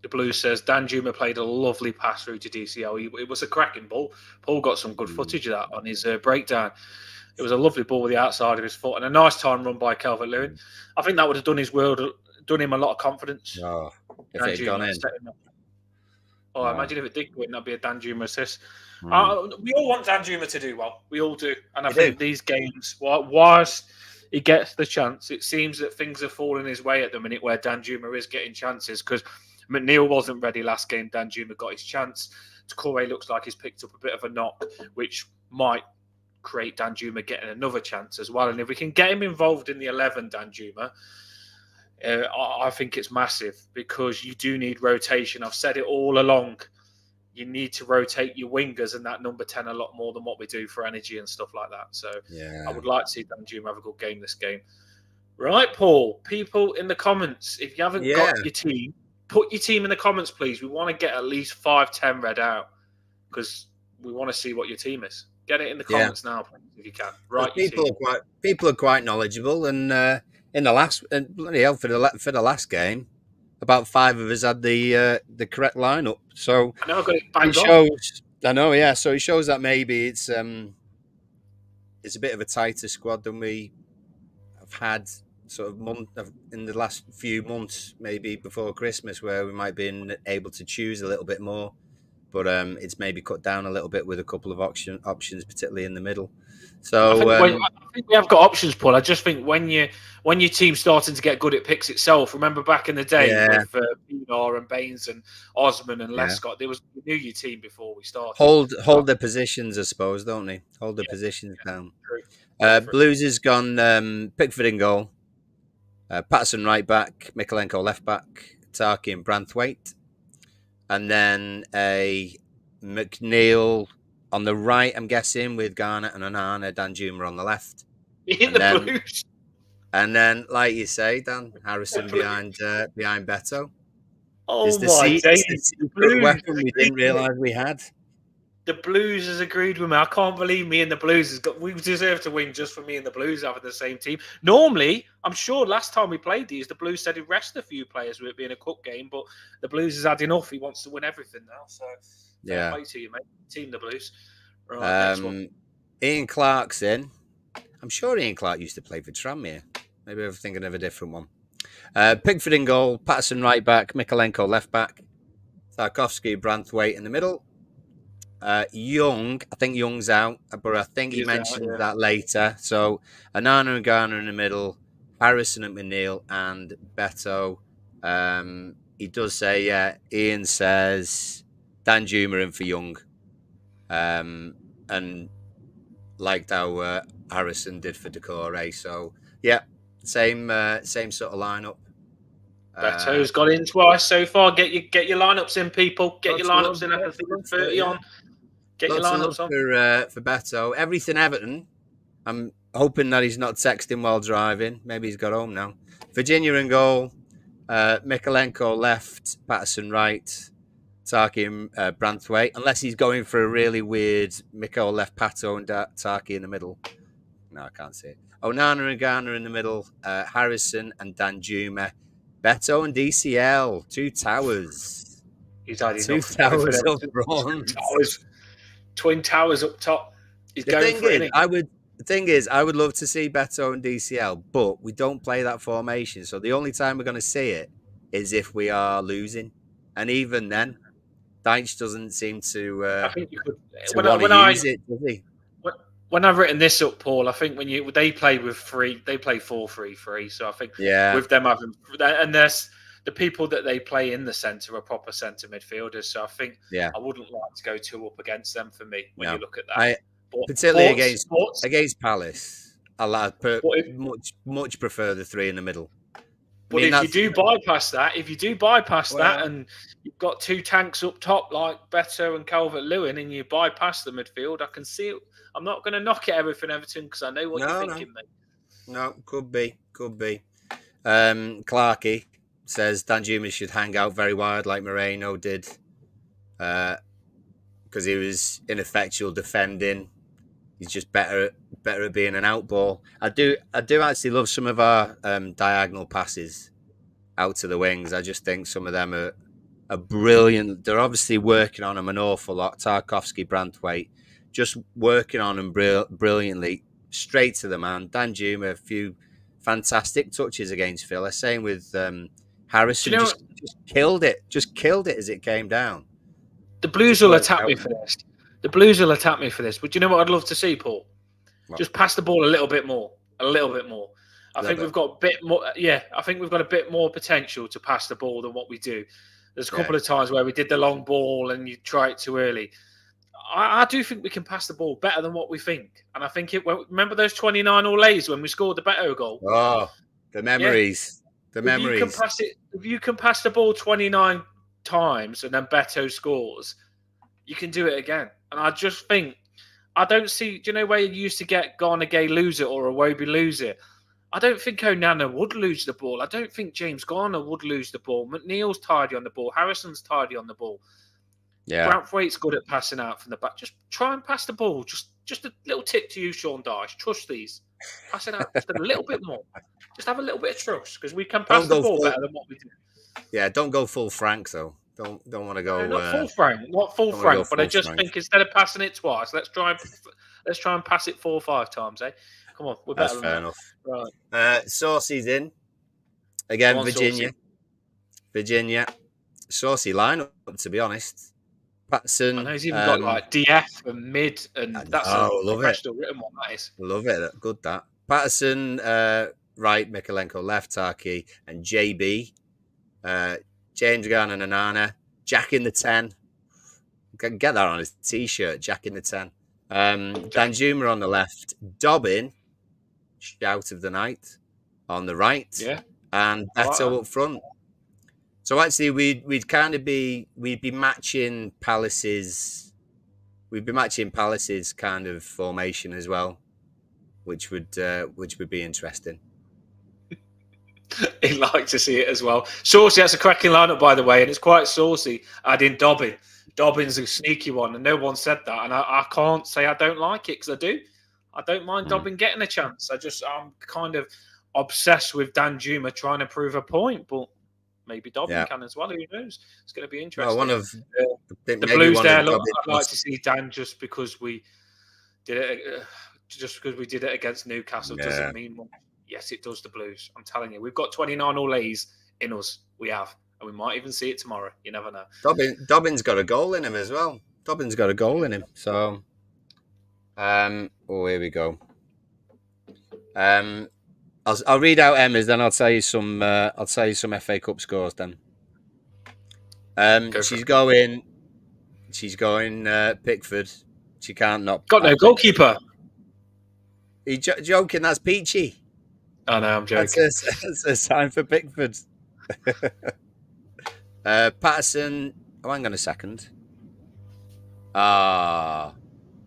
The Blues says Danjuma played a lovely pass through to DCL. It was a cracking ball. Paul got some good footage of that on his breakdown. It was a lovely ball with the outside of his foot and a nice time run by Calvert-Lewin. I think that would have done him a lot of confidence. Oh, if it had gone in. Imagine if it did go in, that'd be a Danjuma assist. We all want Danjuma to do well. We all do. And I think these games, whilst he gets the chance, it seems that things are falling his way at the minute where Danjuma is getting chances because McNeil wasn't ready last game. Danjuma got his chance. Decore looks like he's picked up a bit of a knock, which might create Danjuma getting another chance as well. And if we can get him involved in the 11, Danjuma, I think it's massive because you do need rotation. I've said it all along. you need to rotate your wingers and that number 10 a lot more than what we do for energy and stuff like that. So I would like to see Danjuma have a good game this game. Right, Paul, people in the comments, if you haven't got your team, put your team in the comments, please. We want to get at least 5-10 read out because we want to see what your team is. Get it in the comments now, please, if you can. Right, people are quite knowledgeable, and in the last, bloody hell, for the last game, about 5 of us had the correct lineup. So I know I've got it banged shows. On. I know, yeah. So it shows that maybe it's a bit of a tighter squad than we have had sort of in the last few months, maybe before Christmas, where we might be able to choose a little bit more. But it's maybe cut down a little bit with a couple of options, particularly in the middle. So I think we have got options, Paul. I just think when your team's starting to get good at picks itself, remember back in the day with Pinar and Baines and Osman and Lescott, you knew your team before we started. Hold their positions, I suppose, don't they? Hold their positions down. Blues has gone Pickford in goal, Patterson right back, Mikalenko left back, Tarky and Branthwaite. And then a McNeil on the right, I'm guessing, with Garnett and Onana, Danjuma on the left. Blues. And then, like you say, Dan Harrison behind Beto. Oh my days! The Blues weapon we didn't realise we had. The Blues has agreed with me. I can't believe me and the Blues we deserve to win just for me and the Blues having the same team. Normally, I'm sure last time we played these, the Blues said he'd rest a few players with it being a cup game, but the Blues has had enough. He wants to win everything now. So, fair play to you, mate. Team the Blues. Right, next one. Ian Clark's in. I'm sure Ian Clark used to play for Tranmere. Maybe I'm thinking of a different one. Pickford in goal, Patterson right back, Mikalenko left back, Tarkowski, Branthwaite in the middle. Young, I think Young's out, but I think he mentioned that later. So Onana and Garner in the middle, Harrison and McNeil, and Beto. He does say, Ian says Danjuma in for Young, and liked how Harrison did for Decore. So same sort of lineup. Beto's got in twice so far. Get your lineups in, people. Get your lineups in. I can think 30 on. Get your lineups on for Beto. Everything Everton. I'm hoping that he's not texting while driving. Maybe he's got home now. Virginia in goal. Mikalenko left. Patterson right. Tarky and Branthwaite. Unless he's going for a really weird Miko left Pato and Tarky in the middle. No, I can't see it. Onana and Garner in the middle. Harrison and Danjuma. Beto and DCL. 2 towers. He's had 2 towers up front. Twin towers up top. He's the thing is, I would love to see Beto and DCL, but we don't play that formation. So the only time we're going to see it is if we are losing, and even then, Deitch doesn't seem to. I think you could. Use it, does he? When I've written this up, Paul, I think they play with 4-3-3. So I think with them having, and there's the people that they play in the centre are proper centre midfielders. So I think I wouldn't like to go 2 up against them for me when you look at that. Particularly against Palace, I much prefer the 3 in the middle. But if you do bypass that, and you've got 2 tanks up top like Beto and Calvert-Lewin, and you bypass the midfield, I can see it. I'm not going to knock at everything Everton because I know what you're thinking, mate. No, could be. Clarkey says Danjuma should hang out very wide like Moreno did, because he was ineffectual defending. He's just better at being an out ball. I do actually love some of our diagonal passes out to the wings. I just think some of them are brilliant. They're obviously working on them an awful lot. Tarkowski, Branthwaite, just working on them brilliantly, straight to the man. Danjuma, a few fantastic touches against Villa. Same with Harrison, just killed it. Just killed it as it came down. The Blues will attack me for this. But do you know what I'd love to see, Paul? What? Just pass the ball a little bit more. I think we've got a bit more. Yeah, I think we've got a bit more potential to pass the ball than what we do. There's a couple of times where we did the long ball and you try it too early. I do think we can pass the ball better than what we think. And I think remember those 29 all-A's when we scored the Beto goal? Oh, the memories. Yeah. If you can pass the ball 29 times and then Beto scores, you can do it again. And I just think, I don't see, do you know where you used to get Garner Gay lose it or Iwobi lose it? I don't think Onana would lose the ball. I don't think James Garner would lose the ball. McNeil's tidy on the ball. Harrison's tidy on the ball. Yeah. Branthwaite's good at passing out from the back. Just try and pass the ball. Just a little tip to you, Sean Dyche. Trust these. Pass it out just a little bit more. Just have a little bit of trust because we can pass the ball better than what we do. Yeah, don't go full Frank though. Don't want to go. No, not full Frank, not full Frank. But I just Frank. think instead of passing it twice, let's try and pass it 4 or 5 times. Eh? Come on, we're better. That's fair enough. Right. Saucy's in again. On, Virginia. Saucy lineup, to be honest. Patterson. I know he's even got like DF and mid, and that's a professional written one. That is. Love it. Good that. Patterson, right, Mikalenko left, Taki, and JB. James Garner and Onana. Jack in the 10. Get that on his t-shirt. Jack in the 10. Danjuma on the left. Dobbin, shout of the night, on the right. Yeah. And Beto up front. So actually, we'd be matching Palace's. We'd be matching Palace's kind of formation as well, which would be interesting. He'd like to see it as well. Saucy, that's a cracking lineup, by the way, and it's quite saucy. Adding Dobbin. Dobbin's a sneaky one, and no one said that. And I can't say I don't like it because I do. I don't mind Dobbin getting a chance. I'm kind of obsessed with Danjuma trying to prove a point, but maybe Dobbin can as well. Who knows? It's going to be interesting. Well, one of the Blues there. Look, I'd like to see Dan just because we did it. Just because we did it against Newcastle doesn't mean much. Yes, it does. The Blues. I'm telling you, we've got 29 all A's in us. We have, and we might even see it tomorrow. You never know. Dobbin's got a goal in him as well. Dobbin's got a goal in him. So, here we go. I'll read out Emma's, then I'll tell you some FA Cup scores. Then, she's going Pickford. She can't not. Got no goalkeeper. Are you joking? That's Peachy. I know, I'm joking. That's a sign for Pickford. Patterson. Oh, hang on a second.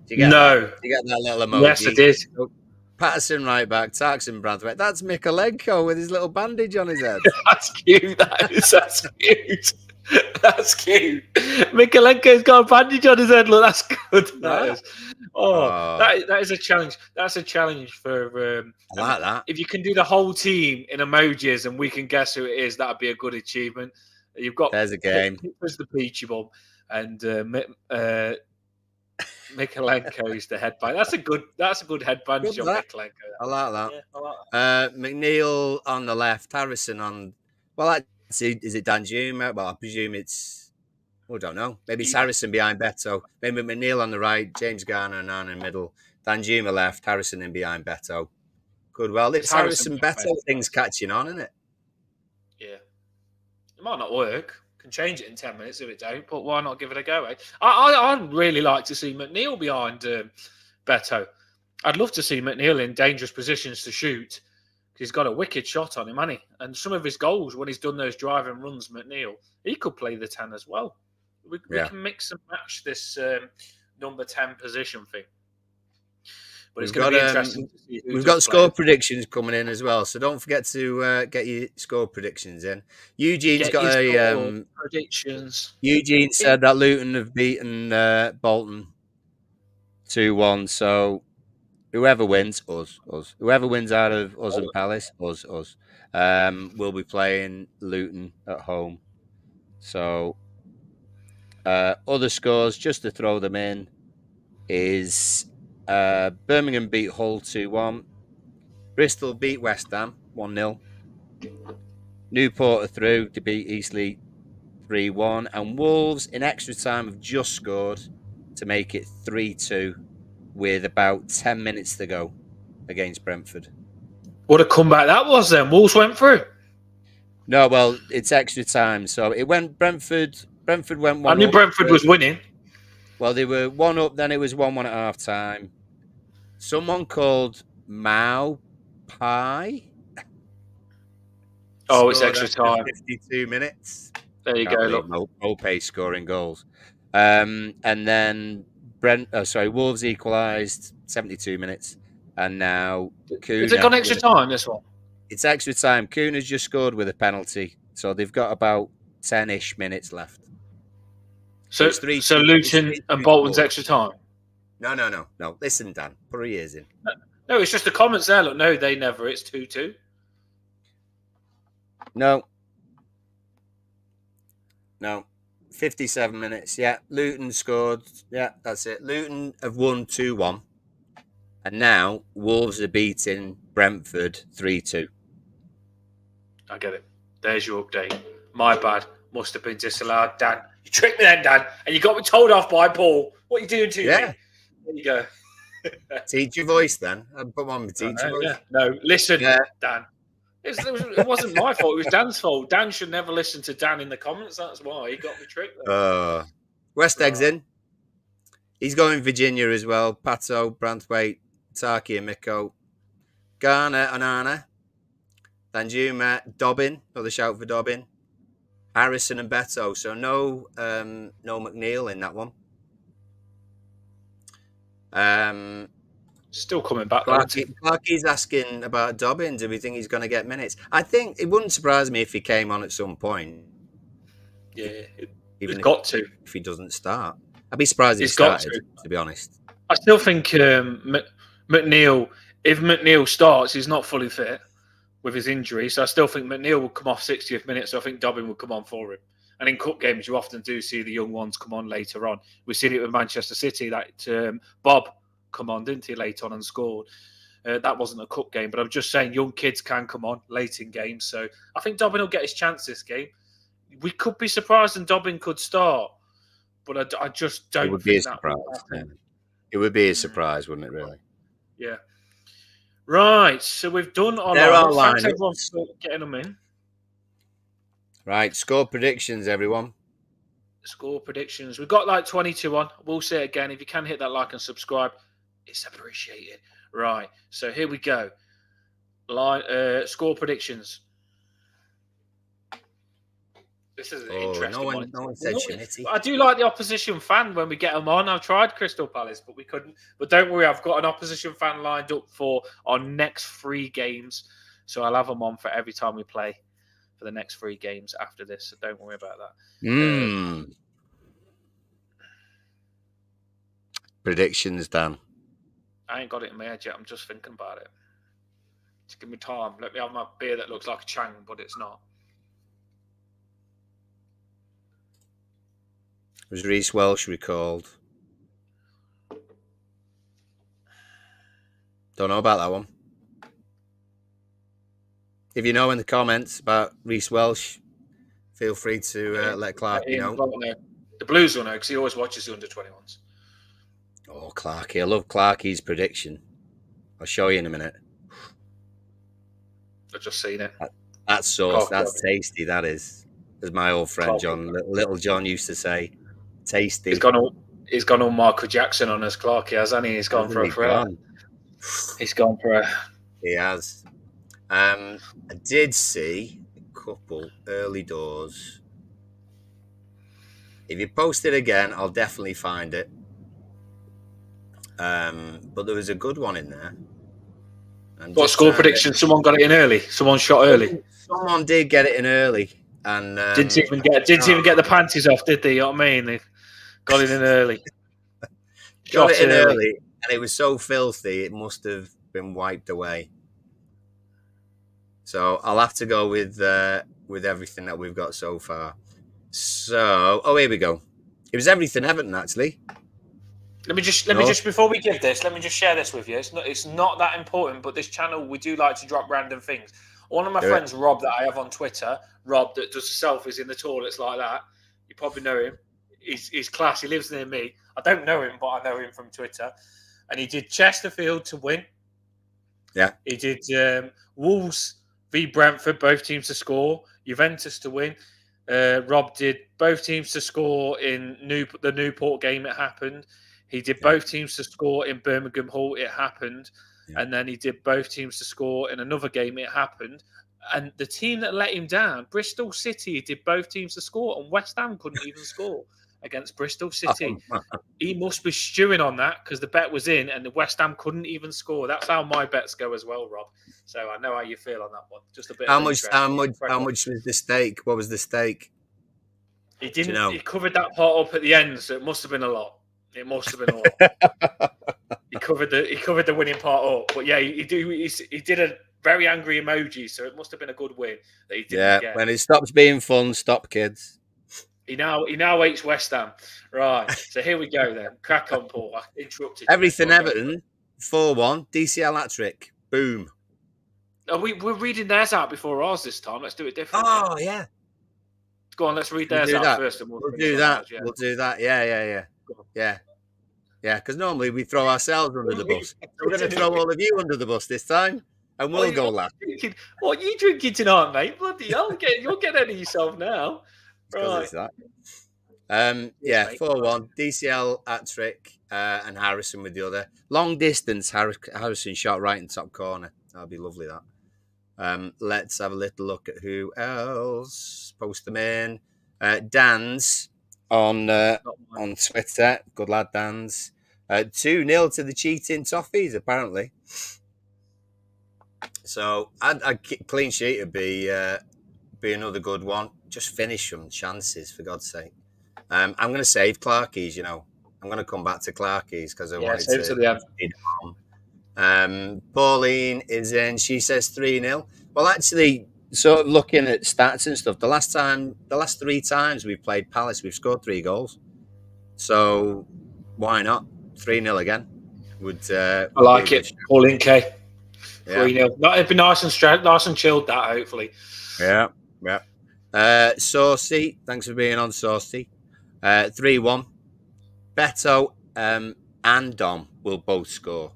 Did you get that little emoji? Yes, I did. Patterson right back, Tarkson Branthwaite. That's Mikalenko with his little bandage on his head. That's cute. That's cute. That's cute. Mikalenko's got a bandage on his head. Look, that's good. That is a challenge. That's a challenge for. I like that. If you can do the whole team in emojis and we can guess who it is, that'd be a good achievement. You've got. There's a game. There's the Peachy Bomb and Mikalenko's the headband. That's a good headband job, Mikalenko. I like that. Yeah, I like that. McNeil on the left, Harrison on. Well, is it Danjuma? Well, I presume it's. I don't know. Maybe it's Harrison behind Beto. Maybe McNeil on the right, James Garner and Onana in the middle. Danjuma left, Harrison in behind Beto. Good. Well, this Harrison Beto thing's catching on, isn't it? Yeah. It might not work. Can change it in 10 minutes if it don't, but why not give it a go? I'd really like to see McNeil behind Beto. I'd love to see McNeil in dangerous positions to shoot because he's got a wicked shot on him, hasn't he? And some of his goals when he's done those driving runs, McNeil, he could play the 10 as well. We can mix and match this number 10 position thing. But it's going to be interesting to see. We've got score predictions coming in as well, so don't forget to get your score predictions in. Eugene's got predictions. Eugene said that Luton have beaten Bolton 2-1. So whoever wins, us. Whoever wins out of us and Palace, us. Will be playing Luton at home. So other scores, just to throw them in, is. Birmingham beat Hull 2-1. Bristol beat West Ham 1-0. Newport are through to beat Eastleigh 3-1. And Wolves in extra time have just scored to make it 3-2 with about 10 minutes to go against Brentford. What a comeback that was then. Wolves went through. No, well, it's extra time. So it went Brentford went 1-up. I knew Brentford was winning. Well, they were 1-up, then it was 1-1 at half time. Someone called Mao Pai. Oh, it's extra time. 52 minutes. There you go. Look. Mopay scoring goals. And then Wolves equalised 72 minutes, and now Has it Kuna gone extra time, this one? It's extra time. Kuna's just scored with a penalty, so they've got about 10-ish minutes left. So it's 3-2. It's Luton 3-2 and Bolton's Spurs. extra time? No. Listen, Dan, put your ears in. No, it's just the comments there. Look, no, they never. It's 2-2. No. 57 minutes. Yeah, Luton scored. Yeah, that's it. Luton have won 2-1. And now Wolves are beating Brentford 3-2. I get it. There's your update. My bad. Must have been disallowed. Dan, you tricked me then, Dan. And you got me told off by Paul. What are you doing to me? There you go. Teacher voice then. I'll put on my teacher voice. Yeah. No, listen, Dan. It wasn't my fault. It was Dan's fault. Dan should never listen to Dan in the comments. That's why he got me tricked. West Egg's in. He's going Virginia as well. Pato, Branthwaite, Taki and Miko. Garner, Anana. Danjuma, Dobbin. Another shout for Dobbin. Harrison and Beto. So no McNeil in that one. Still coming back. Clarkie's asking about Dobbin. Do we think he's going to get minutes? I think it wouldn't surprise me if he came on at some point. Yeah, even if he doesn't start. I'd be surprised if he started, to be honest. I still think McNeil, if McNeil starts, he's not fully fit with his injury. So I still think McNeil will come off 60th minute. So I think Dobbin will come on for him. And in cup games, you often do see the young ones come on later on. We've seen it with Manchester City. That Bob come on, didn't he, late on and scored. That wasn't a cup game. But I'm just saying young kids can come on late in games. So I think Dobbin will get his chance this game. We could be surprised and Dobbin could start. But I just don't think it would be a surprise. It would be a surprise, wouldn't it, really? Yeah. Right. So we've done our lineup. Thanks everyone for getting them in. Right. Score predictions, everyone. Score predictions. We've got like 22 on. We'll say it again. If you can hit that like and subscribe, it's appreciated. Right. So here we go. Score predictions. This is an interesting one. No one said Trinity. I do like the opposition fan when we get them on. I've tried Crystal Palace, but we couldn't. But don't worry, I've got an opposition fan lined up for our next 3 games. So I'll have them on for every time we play for the next 3 games after this. So don't worry about that. Predictions, Dan. I ain't got it in my head yet. I'm just thinking about it. Just give me time. Let me have my beer that looks like a Chang, but it's not. Was Reece Welsh recalled? Don't know about that one. If you know in the comments about Reece Welsh, feel free to let Clarkie know. The Blues will know because he always watches the under-21s. Oh, Clarkie. I love Clarkie's prediction. I'll show you in a minute. I've just seen it. That's sauce. That's tasty, that is. As my old friend John, Little John used to say. Tasty. He's gone all Michael Jackson on us, Clarkie, hasn't he? He's gone for a thrill. He's gone for a. He has. I did see a couple early doors. If you post it again, I'll definitely find it. But there was a good one in there. What score prediction? Someone got it in early. Someone shot early. Someone did get it in early, and didn't even get the panties off, did they? You know what I mean? They got it in early. Got it in early, and it was so filthy it must have been wiped away. So I'll have to go with everything that we've got so far. So here we go. It was everything Everton actually. Let me just before we give this, let me just share this with you. It's not that important, but this channel we do like to drop random things. One of my friends, Rob, that I have on Twitter, Rob, that does selfies in the toilets like that. You probably know him. He's class. He lives near me. I don't know him, but I know him from Twitter. And he did Chesterfield to win. Yeah. He did Wolves v Brentford, both teams to score. Juventus to win. Rob did both teams to score in the Newport game. It happened. He did both teams to score in Birmingham Hall. It happened. Yeah. And then he did both teams to score in another game. It happened. And the team that let him down, Bristol City, did both teams to score, and West Ham couldn't even score. against Bristol City. Oh, He must be stewing on that because the bet was in and the West Ham couldn't even score. That's how my bets go as well, Rob. So I know how you feel on that one. Just a bit how of much? interest. How much was the stake? What was the stake? He Do you didn't. know? He covered that part up at the end, so it must have been a lot. It must have been a lot. He covered the winning part up, but yeah, he did a very angry emoji, so it must have been a good win that he didn't get. When it stops being fun, stop, kids. He now hates West Ham. Right, so here we go then. Crack on, Paul. I interrupted you. Everything Everton 4-1 DCL hat-trick. Boom. Oh, we're reading theirs out before ours this time. Let's do it different. Oh yeah. Go on, let's read theirs out first, and we'll do that. Ours, yeah. We'll do that. Yeah. Because normally we throw ourselves under the bus. So we're going to throw all of you under the bus this time, and we'll go last. What are you drinking tonight, mate? Bloody hell! You'll get out of yourself now. Right. It's that. 4-1 DCL hat-trick and Harrison with the other. Long distance, Harrison shot right in top corner. That'll be lovely, that. Let's have a little look at who else. Post them in. Dan's on Twitter. Good lad, Dan's. 2-0 to the cheating Toffees, apparently. So, a clean sheet would be another good one. Just finish some chances, for God's sake. I'm going to save Clarkies, I'm going to come back to Clarkies because I wanted to the end. Pauline is in. She says 3-0. Well, actually, sort of looking at stats and stuff, the last 3 times we've played Palace, we've scored 3 goals. So why not 3-0 again? I like it. Pauline K. 3-0. It'd be nice and chilled. That hopefully. Yeah. Saucy, thanks for being on, Saucy. 3-1. Beto and Dom will both score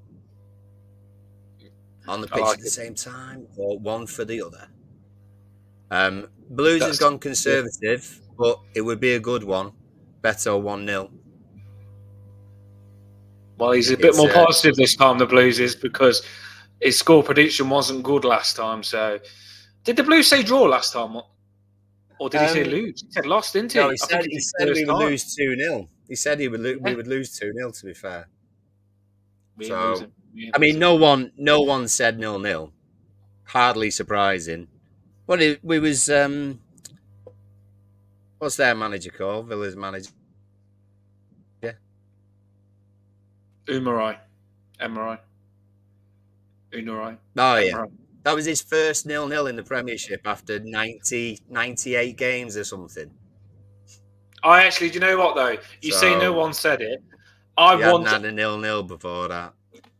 on the pitch at the same time, or one for the other. Blues has gone conservative, but it would be a good one. Beto 1-0. Well, he's a bit more positive this time, the Blues is, because his score prediction wasn't good last time. So, did the Blues say draw last time? Or did he say lose? He said lost, didn't he? No, he said we would lose 2-0. He said we would lose 2-0, to be fair. So, I mean, no one said 0-0. Hardly surprising. But we was what's their manager called? Villa's manager. Yeah. Umarai. Oh yeah. That was his first 0-0 in the Premiership after 98 games or something. I actually, do you know what though? You say no one said it. Hadn't had a 0-0 before that.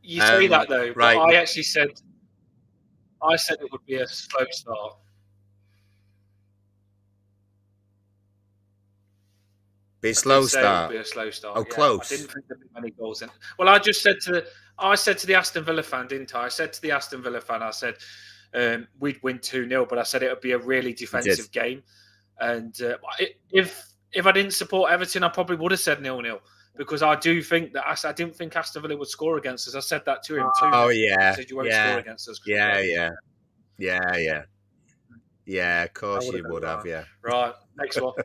You say that though, right? But I actually said it would be a slow start. Be a slow start. It would be a slow start. Oh, close. I didn't think there'd be many goals in. Well, I said to the Aston Villa fan, didn't I? I said to the Aston Villa fan, I said we'd win 2-0, but I said it would be a really defensive game. And if I didn't support Everton, I probably would have said 0-0 because I do think that I didn't think Aston Villa would score against us. I said that to him too. Oh yeah, I said you won't score against us. Yeah. Of course you would have. Yeah. Right. Next one.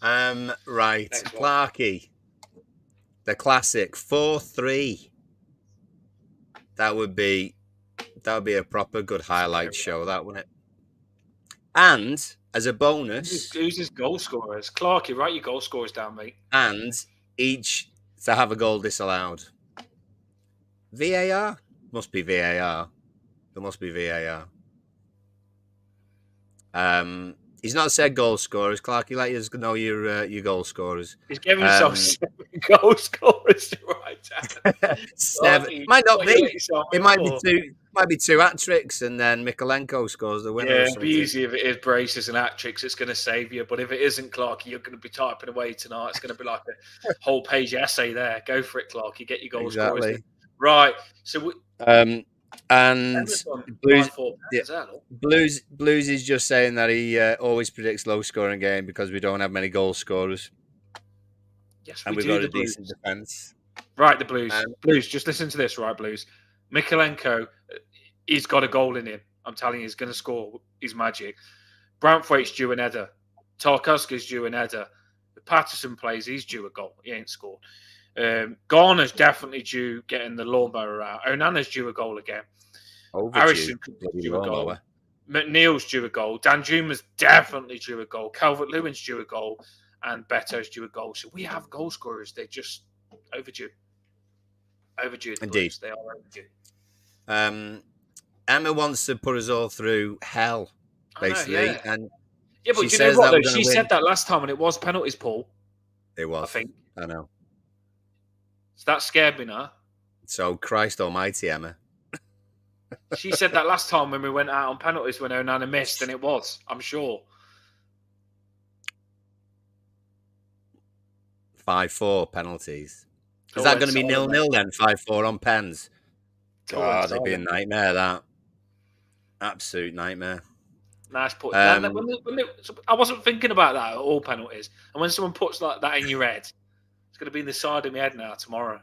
Right. Clarkie. The classic 4-3. That would be a proper good highlight show, that wouldn't it? And as a bonus, who's his goal scorers? Clarkie, write your goal scorers down, mate. And each to have a goal disallowed. VAR must be VAR. There must be VAR. He's not said goal scorers. Clarkie, let us know your goal scorers. He's giving himself 7 goal scorers to write down. 7. Clarkie, might not be. It might be 2. Might be 2 hat-tricks and then Mikolenko scores the winner. Yeah, it'd be easy if it is braces and hat-tricks. It's going to save you. But if it isn't, Clarkie, you're going to be typing away tonight. It's going to be like a whole page essay there. Go for it, Clarkie. Get your goal scorers. Right. So and Blues is just saying that he always predicts low-scoring game because we don't have many goal scorers. Yes, and we've got a decent defence. Right, the Blues. Blues, just listen to this, right, Blues. Mikolenko, he's got a goal in him. I'm telling you, he's going to score. He's magic. Branthwaite's due an header Tarkowski's due an header. If Patterson plays, he's due a goal. He ain't scored. Garner's definitely due getting the lawnmower out. Onana's due a goal again. Harrison could be due a goal. McNeil's due a goal. Danjuma's definitely due a goal. Calvert-Lewin's due a goal. And Beto's due a goal. So we have goal scorers. They're just overdue. Overdue. Indeed. They are overdue. Emma wants to put us all through hell, basically. Know, yeah. And yeah, but she you know what, though? She said that last time, and it was penalties, Paul. It was. I think. I know. So that scared me now. So, Christ almighty, Emma. She said that last time when we went out on penalties when Onana missed, and it was, I'm sure. 5-4 penalties. Is that going to be 0-0 then? 5-4 on pens? God, it'd be a nightmare, that. Absolute nightmare. Nice put. I wasn't thinking about that at all, penalties. And when someone puts like that in your head, it's going to be in the side of my head now tomorrow.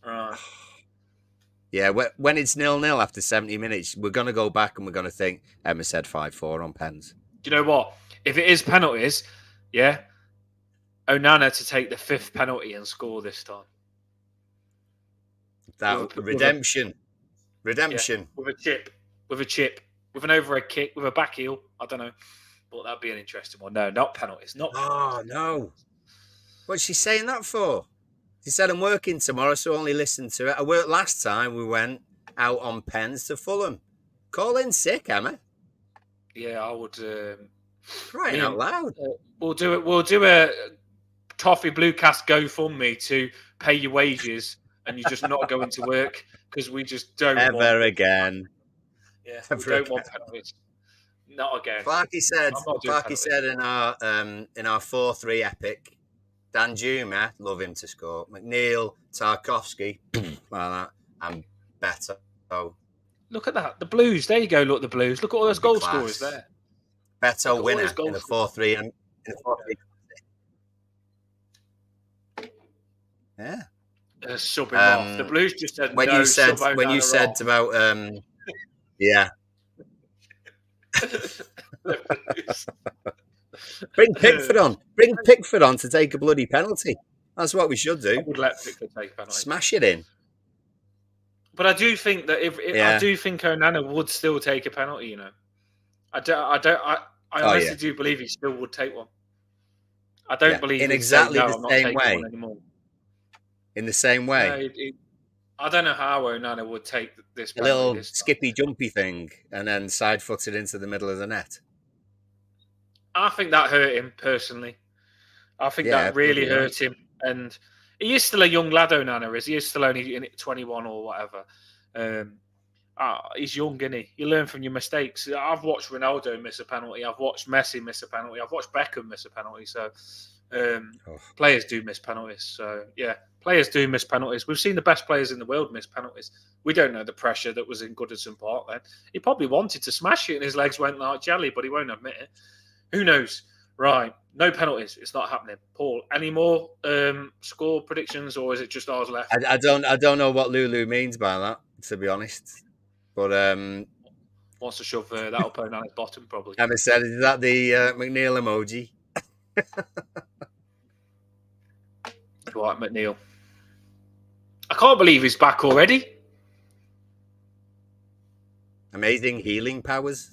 Right. Yeah, when it's 0-0 after 70 minutes, we're going to go back and we're going to think Emma said 5-4 on pens. Do you know what? If it is penalties, yeah, Onana to take the 5th penalty and score this time. That redemption. Yeah, with a chip, with an overhead kick, with a back heel. I don't know, but that'd be an interesting one. No, not penalties. Not penalties. Oh no! What's she saying that for? She said, "I'm working tomorrow, so only listen to it." I worked last time. We went out on pens to Fulham. Call in sick, Emma. Yeah, I would. Crying out loud. We'll do it. We'll do a Toffee Bluecast GoFundMe to pay your wages, and you're just not going to work because we just don't ever again. Yeah, we don't want penalties. Not again. Clarky said in our 4-3 epic, Danjuma, love him to score. McNeil, Tarkowski, like that, and Beto. Look at that. The Blues. There you go. Look, the Blues. Look at all those goal scorers there. Beto winner in a 4-3 and in a 4-3. Yeah. Subbing off. The Blues just said when you said about yeah. Bring Pickford on. Bring Pickford on to take a bloody penalty. That's what we should do. I would let Pickford take a penalty. Smash it in. But I do think that I do think Onana would still take a penalty. You know, I honestly do believe he still would take one. I don't believe in exactly the same way. In the same way. I don't know how Onana would take this penalty. A little skippy jumpy thing and then side footed into the middle of the net. I think that hurt him personally. I think that really hurt him. And he is still a young lad, Onana is. He is still only 21 or whatever. He's young, isn't he? You learn from your mistakes. I've watched Ronaldo miss a penalty. I've watched Messi miss a penalty. I've watched Beckham miss a penalty. So players do miss penalties. So, yeah, players do miss penalties. We've seen the best players in the world miss penalties. We don't know the pressure that was in Goodison Park then. He probably wanted to smash it and his legs went like jelly, but he won't admit it. Who knows? Right. No penalties. It's not happening. Paul, any more score predictions or is it just ours left? I don't know what Lulu means by that, to be honest. But wants to shove that up on his bottom, probably. Emma said, is that the McNeil emoji? Dwight McNeil. I can't believe he's back already. Amazing healing powers.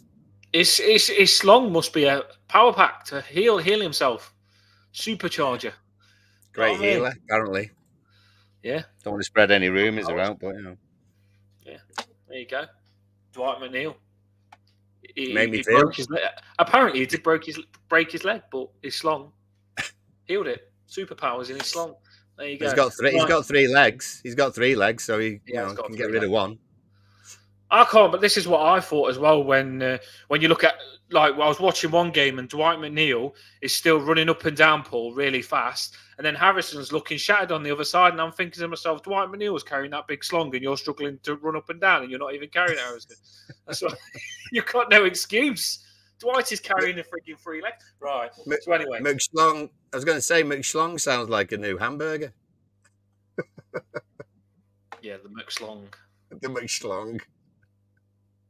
His slong must be a power pack to heal himself. Supercharger. Great healer, apparently. Yeah. Don't want to spread any rumours around, but you know. Yeah. There you go. Dwight McNeil. Made me feel. Broke his leg. Apparently, he did break his leg, but his slong healed it. Superpowers in his slong. There you go. He's got three legs. He's got 3 legs, so he can get rid of one. I can't, but this is what I thought as well when you look at, like, I was watching one game and Dwight McNeil is still running up and down, Paul, really fast. And then Harrison's looking shattered on the other side. And I'm thinking to myself, Dwight McNeil's carrying that big slong and you're struggling to run up and down and you're not even carrying it, Harrison. That's why you've got no excuse. Dwight is carrying a freaking 3 legs. Right. So anyway. McSlong, I was going to say McSlong sounds like a new hamburger. Yeah, the McSlong. The McSlong.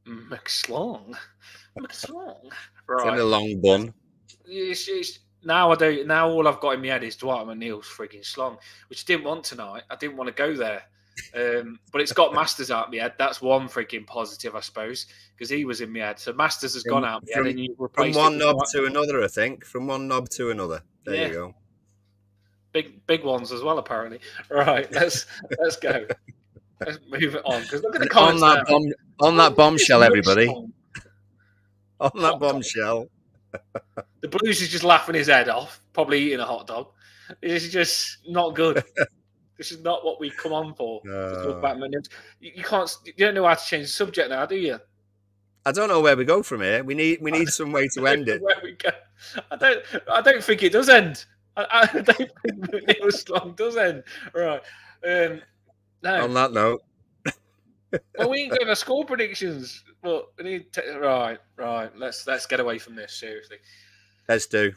McSlong. Right. In a long bun. Now I don't. Now all I've got in my head is Dwight McNeil's frigging slong, which I didn't want tonight. I didn't want to go there, but it's got Masters out of my head. That's one freaking positive, I suppose, because he was in my head. So Masters has gone out of my head, and you From replaced one it knob with to another, I think. From one knob to another. There you go. Big ones as well, apparently. Right, let's go. Let's move it on because look at the comments on that bombshell, everybody. On that hot bombshell. The Blues is just laughing his head off, probably eating a hot dog. This is just not good. This is not what we come on for. To talk about minutes. You can't. You don't know how to change the subject now, do you? I don't know where we go from here. We need some way to end it. Where we go? I don't think it does end. I don't think McNeil's slong does end. Right. No. On that note. Well, we ain't going to score predictions, but we need right. Let's get away from this seriously. Let's do.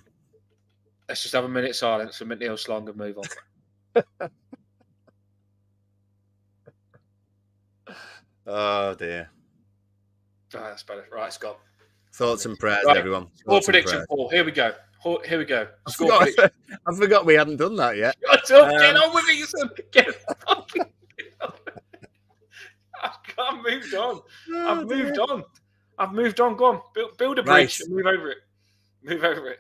Let's just have a minute silence for McNeil Slong and move on. Oh dear. Oh, that's better. Right, it's gone. Thoughts and prayers, right. everyone. Score prediction, Paul. Here we go. I forgot we hadn't done that yet. Shut up, get on with it, you son. Get fucking on. I've moved on. I've moved on. Go on. Build a bridge and move over it.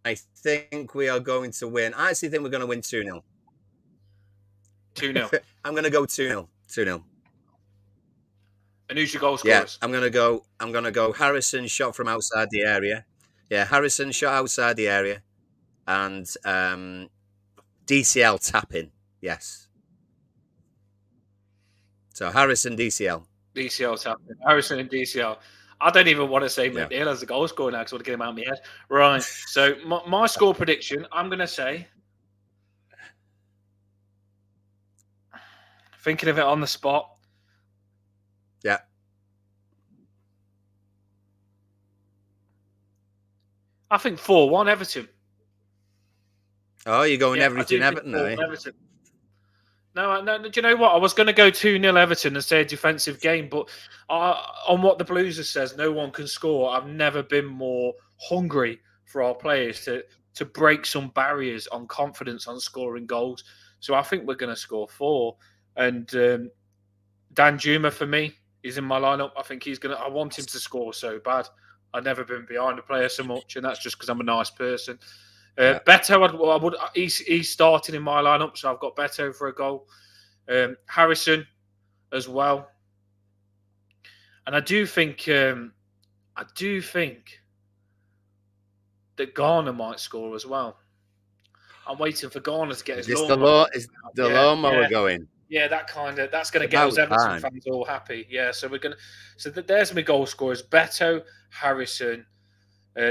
I think we are going to win. I actually think we're going to win 2-0. 2-0. I'm going to go 2-0. 2-0. And who's your goal scorers? Yeah, I'm gonna go Harrison shot from outside the area. Yeah, Harrison shot outside the area. And DCL tapping. Yes. So Harrison, DCL. DCL tapping. Harrison and DCL. I don't even want to say McNeil as a goal scorer now because I want to get him out of my head. Right. So my score prediction, I'm going to say, thinking of it on the spot. Yeah. I think 4-1 Everton. Oh, you're going Everton, are you? Everton. No, do you know what? I was going to go 2-0 Everton and say a defensive game, but on what the Blues says, no one can score. I've never been more hungry for our players to break some barriers on confidence on scoring goals. So I think we're going to score 4. And Dan Juma, for me, is in my lineup. I think I want him to score so bad. I've never been behind a player so much, and that's just because I'm a nice person. Beto, he's starting in my lineup, so I've got Beto for a goal. Harrison as well, and I do think that Garner might score as well. I'm waiting for Garner to get his lawnmower. Is the lawnmower going? Yeah, that's going to get us Everton fans all happy. Yeah, so there's my goal scorers: Beto, Harrison,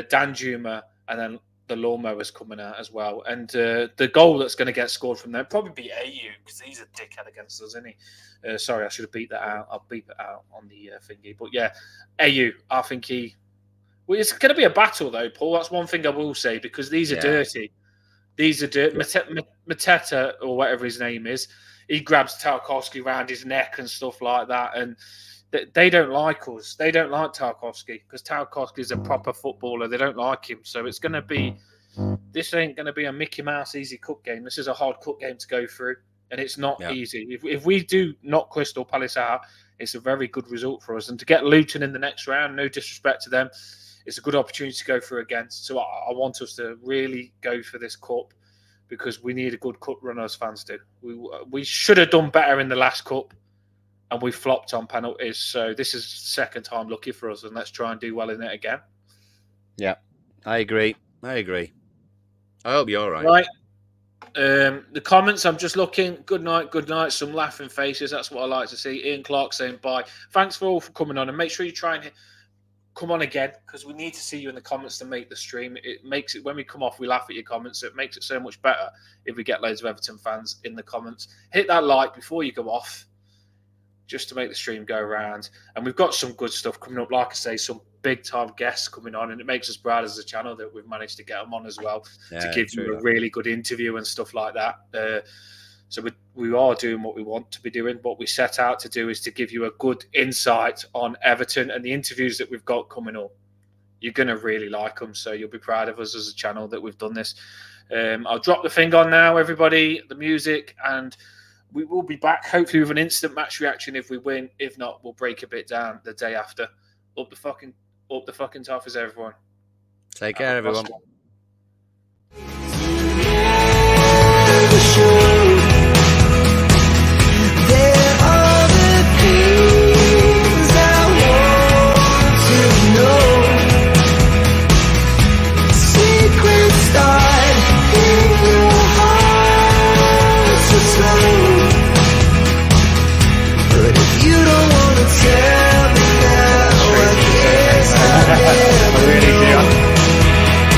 Dan Juma, and then the lawnmower's coming out as well. And the goal that's going to get scored from there probably be AU because he's a dickhead against us, isn't he? Sorry, I should have beat that out. I'll beep it out on the thingy. But yeah, AU, I think well, it's going to be a battle though, Paul. That's one thing I will say because these are dirty. These are dirty. Mateta or whatever his name is. He grabs Tarkowski around his neck and stuff like that. And they don't like us. They don't like Tarkowski because Tarkowski is a proper footballer. They don't like him. So this ain't going to be a Mickey Mouse easy cup game. This is a hard cup game to go through. And it's not easy. If we do knock Crystal Palace out, it's a very good result for us. And to get Luton in the next round, no disrespect to them, it's a good opportunity to go through again. So I want us to really go for this cup because we need a good cup run as fans do. We should have done better in the last cup and we flopped on penalties. So this is second time lucky for us and let's try and do well in it again. Yeah, I agree. I hope you're all right. Right. The comments, I'm just looking. Good night. Some laughing faces. That's what I like to see. Ian Clark saying bye. Thanks for all for coming on and make sure you try and come on again because we need to see you in the comments to make the stream. It makes it when we come off, we laugh at your comments. So it makes it so much better if we get loads of Everton fans in the comments. Hit that like before you go off, just to make the stream go around. And we've got some good stuff coming up. Like I say, some big time guests coming on, and it makes us proud as a channel that we've managed to get them on as well to give you a really good interview and stuff like that. So we are doing what we want to be doing. What we set out to do is to give you a good insight on Everton and the interviews that we've got coming up You're going to really like them. So you'll be proud of us as a channel that we've done this. I'll drop the thing on now, everybody, the music, and we will be back hopefully with an instant match reaction if we win. If not, we'll break a bit down the day after. Up the fucking Toffees, everyone. Take care, everyone.